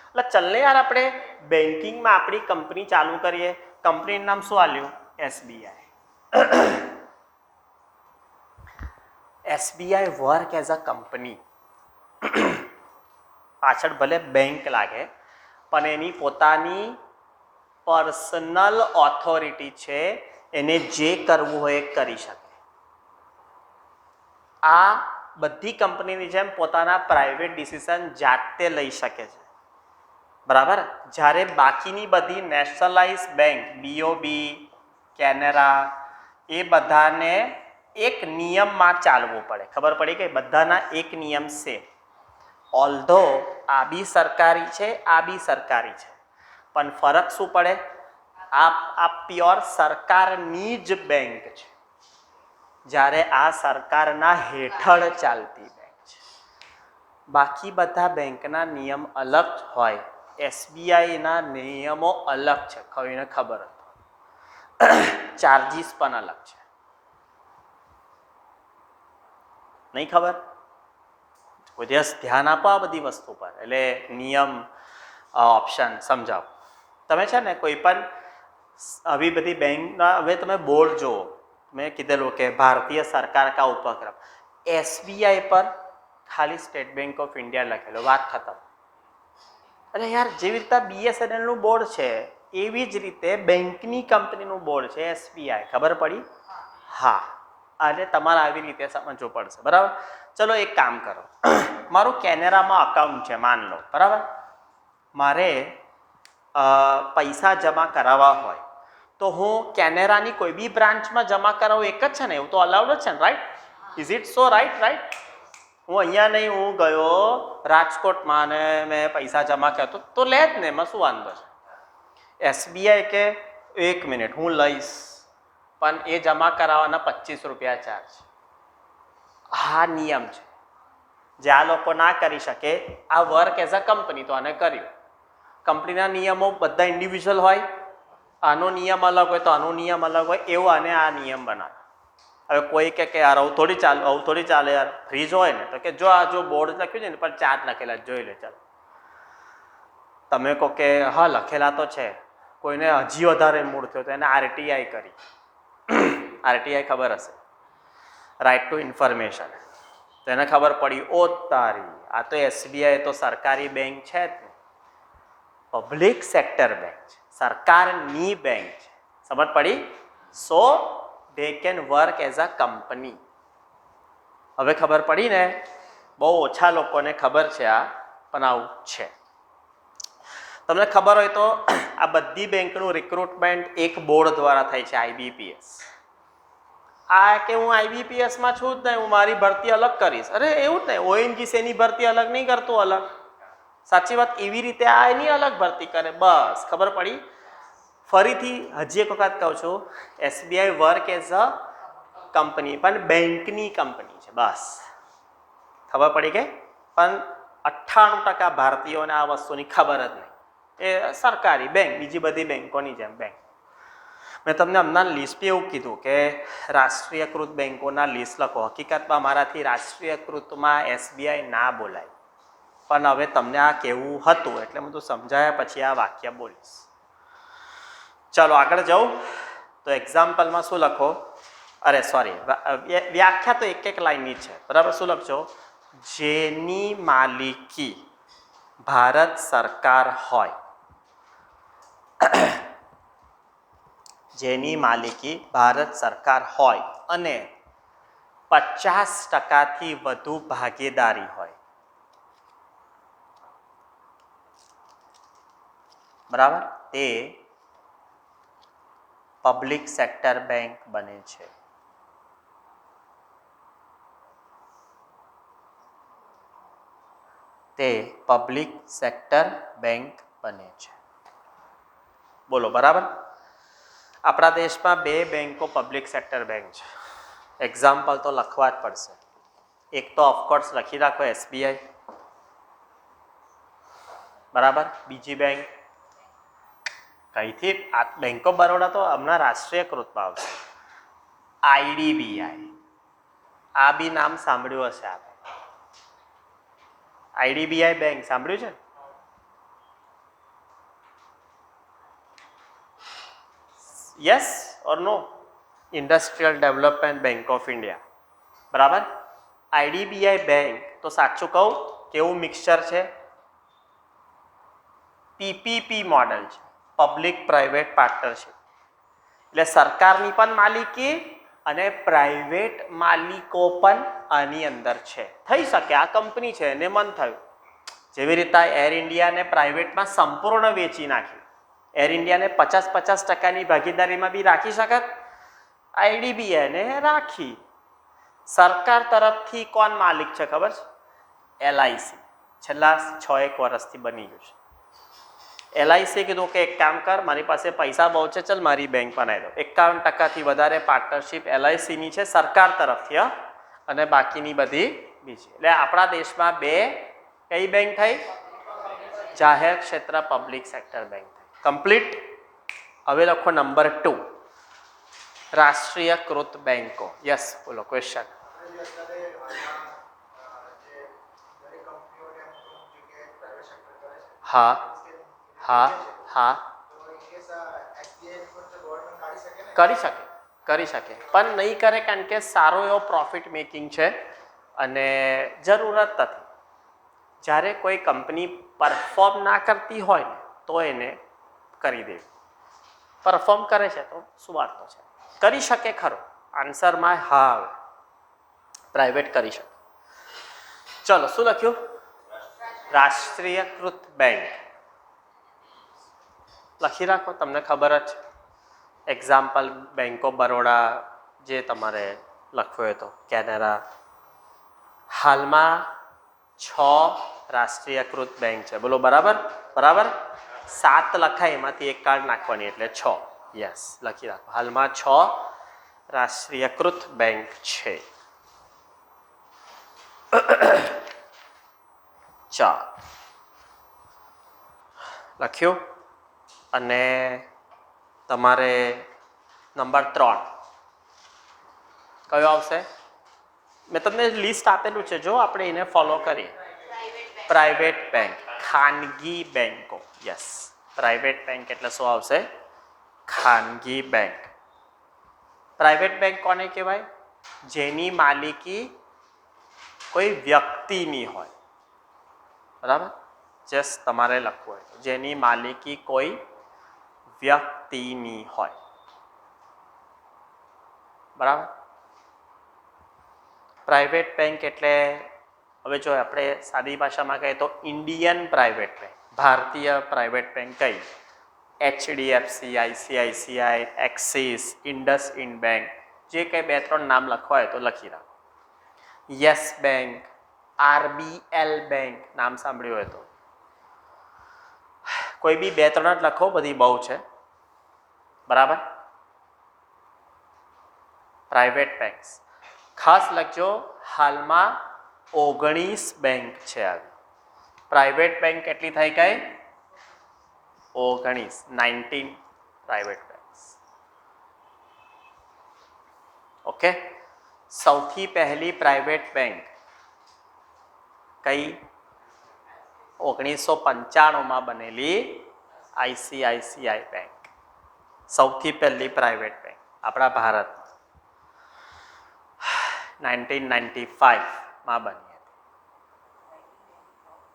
એટલે ચલને યાર આપણે બેન્કિંગમાં આપણી કંપની ચાલુ કરીએ. કંપનીનું નામ શું આલ્યું? SBI. SBI work as a company. પાછળ ભલે બેંક લાગે પણ એની પોતાની પર્સનલ ઓથોરિટી છે, એને જે કરવું હોય એ કરી શકે. આ બધી કંપનીની જેમ પોતાના પ્રાઇવેટ ડિસિઝન જાતે લઈ શકે છે, બરાબર. જ્યારે બાકીની બધી નેશનલાઇઝ બેંક બીઓબી, કેનેરા, એ બધાને એક નિયમમાં ચાલવું પડે. ખબર પડી કે બધાના એક નિયમ સેમ. ઓલ્ધો આ બી સરકારી છે, આ બી સરકારી છે, પણ ફરક શું પડે? આ પ્યોર સરકારની જ બેંક છે, જ્યારે આ સરકારના હેઠળ ચાલતી બેંક છે. બાકી બધા બેંકના નિયમ અલગ હોય, એસબીઆઈના નિયમો અલગ છે. કોઈને ખબર હતો? ચાર્જીસ પણ અલગ છે. નહીં ખબર? કોઈ દિવસ ધ્યાન આપો આ બધી વસ્તુ પર. એટલે નિયમ, ઓપ્શન સમજાવો. તમે છે ને કોઈ પણ આવી બધી બેંકના હવે તમે બોર્ડ જુઓ, મેં કીધેલું કે ભારતીય સરકાર કા ઉપક્રમ, એસબીઆઈ પર ખાલી સ્ટેટ બેંક ઓફ ઇન્ડિયા લખેલો, વાત ખતમ. અરે યાર, જેવી રીતે બીએસએનએલનું બોર્ડ છે એવી જ રીતે બેંકની કંપનીનું બોર્ડ છે એસબીઆઈ. ખબર પડી? હા. અને તમારે આવી રીતે સમજવું પડશે, બરાબર. ચલો એક કામ કરો, મારું કેનેરામાં અકાઉન્ટ છે માન લો, બરાબર. મારે પૈસા જમા કરાવવા હોય તો હું કેનેરાની કોઈ બી બ્રાન્ચમાં જમા કરાવું એક જ છે ને? એવું તો અલાઉડ જ છે ને, right? Is it so? Right. હું અહીંયા નહીં, હું ગયો રાજકોટમાં અને મેં પૈસા જમા કર્યા તો લે જ ને, એમાં શું વાંધો છે? એસબીઆઈ કે 1 મિનિટ હું લઈશ, પણ એ જમા કરાવવાના 25 રૂપિયા ચાર્જ. હા, નિયમ છે. જે આ લોકો ના કરી શકે, આ વર્ક એઝ અ કંપની તો આને કર્યું. કંપનીના નિયમો બધા ઇન્ડિવિજ્યુઅલ હોય, આનો નિયમ અલગ હોય તો આનો નિયમ અલગ હોય, એવું આને આ નિયમ બનાવે. હવે કોઈ કે યાર આવું થોડી ચાલે યાર, ફ્રીજ હોય ને તો કે જો આ જો બોર્ડ લખ્યું છે ને પણ ચાર્જ લખેલા જોઈ લે. ચાલો તમે કહો કે હા લખેલા તો છે, કોઈને હજી વધારે મૂળ થયો તો એને આરટીઆઈ કરી. આરટીઆઈ ખબર હશે, રાઇટ ટુ ઇન્ફોર્મેશન. તો એને ખબર પડી, ઓ તારી, આ તો એસબીઆઈ તો સરકારી બેંક છે જ ને, પબ્લિક સેક્ટર બેંક છે, સરકારની બેંક છે. સમજ પડી? સો they can work as a company. હવે ખબર પડી ને? બહુ ઓછા લોકોને ખબર છે આ, પણ આવું છે. તમને ખબર હોય તો આ બધી બેંકનું રિક્રુટમેન્ટ એક બોર્ડ દ્વારા થાય છે, આઈબીપીએસ. આ કે હું આઈબીપીએસમાં છું જ નહીં, હું મારી ભરતી અલગ કરીશ. અરે એવું જ નહીં, ઓએનજીસીની ભરતી અલગ નહીં કરતું, અલગ. સાચી વાત. એવી રીતે આ એની અલગ ભરતી કરે, બસ. ખબર પડી? ફરીથી હજી એક વખત કહું છું, SBI work as a company, પણ બેંકની કંપની છે, બસ. ખબર પડી કે? પણ 98% ભારતીયોને આ વસ્તુની ખબર જ નહીં. એ સરકારી બેંક, બીજી બધી બેંકોની જેમ બેંક. મેં તમને હમણાં લિસ્ટ એવું કીધું કે રાષ્ટ્રીયકૃત બેંકોના લિસ્ટ લખો. હકીકતમાં મારાથી રાષ્ટ્રીયકૃતમાં એસબીઆઈ ના બોલાય, પણ હવે તમને આ કહેવું હતું એટલે હું તો સમજાયા પછી આ વાક્ય બોલીશ. ચાલો આગળ જાઉં. તો એક્ઝામ્પલમાં શું લખો? અરે સોરી, વ્યાખ્યા તો એક લાઈનની છે, બરાબર. શું લખજો? જેની માલિકી ભારત સરકાર હોય, જેની માલિકી ભારત સરકાર હોય અને 50%થી વધુ ભાગીદારી હોય, બરાબર, તે પબ્લિક સેક્ટર બેંક બને છે. તે પબ્લિક સેક્ટર બેંક બને છે. બોલો, બરાબર. આપણા દેશમાં 2 બેંકો પબ્લિક સેક્ટર બેંક છે. એક્ઝામ્પલ તો લખવા જ પડશે. એક તો ઓફકોર્સ લખી રાખો, એસબીઆઈ, બરાબર. બીજી બેંક કઈથી આ બેંક ઓફ બરોડા તો હમણાં રાષ્ટ્રીયકૃતમાં આવશે. આઈડીબીઆઈ, આ બી નામ સાંભળ્યું હશે આપણે. આઈડીબીઆઈ બેંક સાંભળ્યું છે? Yes or no? Industrial development bank of India, બરાબર. આઈડીબીઆઈ બેંક તો સાચું કહું કેવું મિક્સચર છે, પીપીપી મોડેલ છે, પબ્લિક પ્રાઇવેટ પાર્ટનરશિપ. એટલે સરકારની પણ માલિકી અને પ્રાઇવેટ માલિકો પણ આની અંદર છે. થઈ શકે આ કંપની છે એને મન થયું, જેવી રીતે એર ઇન્ડિયાને પ્રાઇવેટમાં સંપૂર્ણ વેચી નાખી, એર ઇન્ડિયાને 50% ભાગીદારીમાં બી રાખી શકત, આઈડીબીઆઈને રાખી. સરકાર તરફથી કોણ માલિક છે ખબર છે? એલઆઈસી. છેલ્લા 6-1 વર્ષથી બની ગયું છે. એલઆઈસીએ કીધું કે એક કામ કર, મારી પાસે પૈસા બહુ છે, ચલ મારી બેંક બનાવી દો. 51% વધારે પાર્ટનરશિપ એલઆઈસીની છે સરકાર તરફથી, અને બાકીની બધી બીજી. એટલે આપણા દેશમાં 2 કઈ બેંક થઈ? જાહેર ક્ષેત્ર પબ્લિક સેક્ટર બેંક થઈ. કમ્પ્લીટ. હવે લખો નંબર 2, રાષ્ટ્રીયકૃત બેંકો. યસ, બોલો ક્વેશ્ચન. હા હા હા, કરી શકે પણ નહીં કરે, કારણ કે સારો એવો પ્રોફિટ મેકિંગ છે અને જરૂરત નથી. જ્યારે કોઈ કંપની પરફોર્મ ના કરતી હોય ને તો એને કરી દેવી. પરફોર્મ કરે છે તો શું વાતો છે, કરી શકે ખરો. આન્સરમાં હા, પ્રાઇવેટ કરી શકે. ચલો, શું લખ્યું? રાષ્ટ્રીયકૃત બેંક લખી રાખો, તમને ખબર જ છે. એક્ઝામ્પલ બેંક ઓફ બરોડા જે તમારે લખવું હોય તો કેનેરા. હાલમાં 6 રાષ્ટ્રીયકૃત બેંક છે, બોલો બરાબર? બરાબર. 7 લખાય, એમાંથી એક કાર્ડ નાખવાની એટલે 6. યસ, લખી રાખો. હાલમાં 6 રાષ્ટ્રીયકૃત બેંક છે. ચાલો, લખ્યું. અને તમારે નંબર 3 કયો આવશે? મેં તમને લિસ્ટ આપેલું છે, જો આપણે એને ફોલો કરીએ. પ્રાઇવેટ બેંક, ખાનગી બેંકો. યસ, પ્રાઇવેટ બેંક એટલે શું આવશે? ખાનગી બેંક. પ્રાઇવેટ બેંક કોને કહેવાય? જેની માલિકી કોઈ વ્યક્તિની હોય, બરાબર? જસ તમારે લખવું હોય, જેની માલિકી કોઈ વ્યક્તિની હોય, બરાબર. પ્રાઇવેટ બેંક એટલે હવે જો આપણે સાદી ભાષામાં કહીએ તો ઇન્ડિયન પ્રાઇવેટ બેંક, ભારતીય પ્રાઇવેટ બેંક કઈ? HDFC, ICICI, axis, IndusInd bank. જે કંઈ 2-3 નામ લખવા હોય તો લખી રાખો. યસ બેંક, આરબીએલ બેંક નામ સાંભળ્યું હોય તો કોઈ બી 2-3 જ લખો, બધી બહુ છે, બરાબર. પ્રાઇવેટ બેંક્સ ખાસ લખજો. હાલમાં 19 બેંક છે આવી. પ્રાઇવેટ બેંક કેટલી થઈ ગઈ? 19 પ્રાઇવેટ બેંક્સ. ઓકે. સૌથી પહેલી પ્રાઇવેટ બેંક કઈ? 1995માં બનેલી આઈસીઆઈસીઆઈ બેંક. સૌથી પહેલી પ્રાઇવેટ બેંક આપણા ભારતમાં 1995માં બની હતી.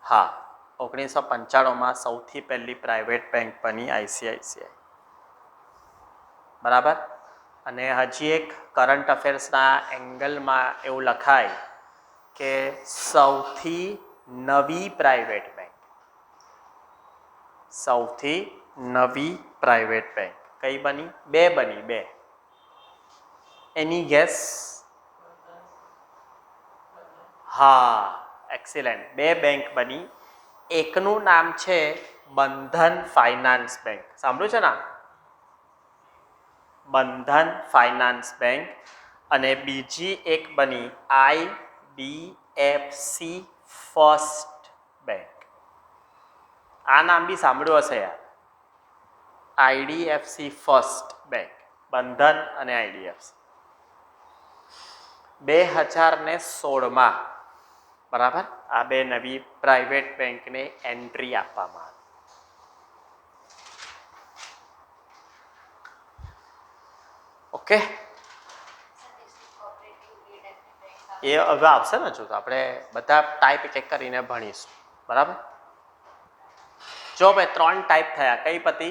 હા, 1995માં સૌથી પહેલી પ્રાઇવેટ બેંક બની આઈસીઆઈસીઆઈ, બરાબર. અને હજી એક કરંટ અફેર્સના એંગલમાં એવું લખાય કે સૌથી નવી પ્રાઇવેટ બેંક, સૌથી નવી પ્રાઇવેટ બેંક કઈ બની? 2 બની, 2. એની ગેસ? હા, એક્સિલન્ટ. 2 બેંક બની. એકનું નામ છે બંધન ફાઇનાન્સ બેંક, સાંભળ્યું છે ને? બંધન ફાઇનાન્સ બેંક. અને બીજી એક બની આઈડીએફસી ફર્સ્ટ બેંક. આ નામ બી સાંભળ્યું હશે યાર. આઈડીએફસી ફર્સ્ટ બેંક, બંધન અને આઈડીએફસી 2016માં બરાબર આ બે નવી પ્રાઇવેટ બેંકને એન્ટ્રી આપવામાં આવી. ઓકે, એ હવે આવશે ને, જો તો આપણે બધા ટાઈપ એક એક કરીને ભણીશું. બરાબર, જો ભાઈ 3 ટાઈપ થયા. કઈ પતિ?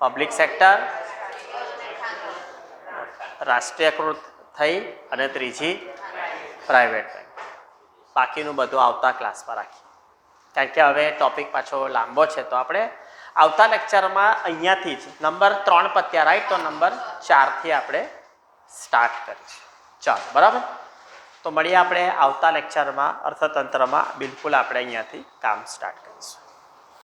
પબ્લિક સેક્ટર, રાષ્ટ્રીયકૃત થઈ અને ત્રીજી પ્રાઇવેટ બેંક. બાકીનું બધું આવતા ક્લાસમાં રાખીએ, કારણ કે હવે ટોપિક પાછો લાંબો છે. તો આપણે આવતા લેક્ચરમાં અહીંયાથી જ નંબર 3 પત્યા, રાઈટ? તો નંબર 4થી આપણે સ્ટાર્ટ કરીશું. ચાલો, બરાબર. તો મળીએ આપણે આવતા લેક્ચરમાં. અર્થતંત્રમાં બિલકુલ આપણે અહીંયાથી કામ સ્ટાર્ટ કરીશું.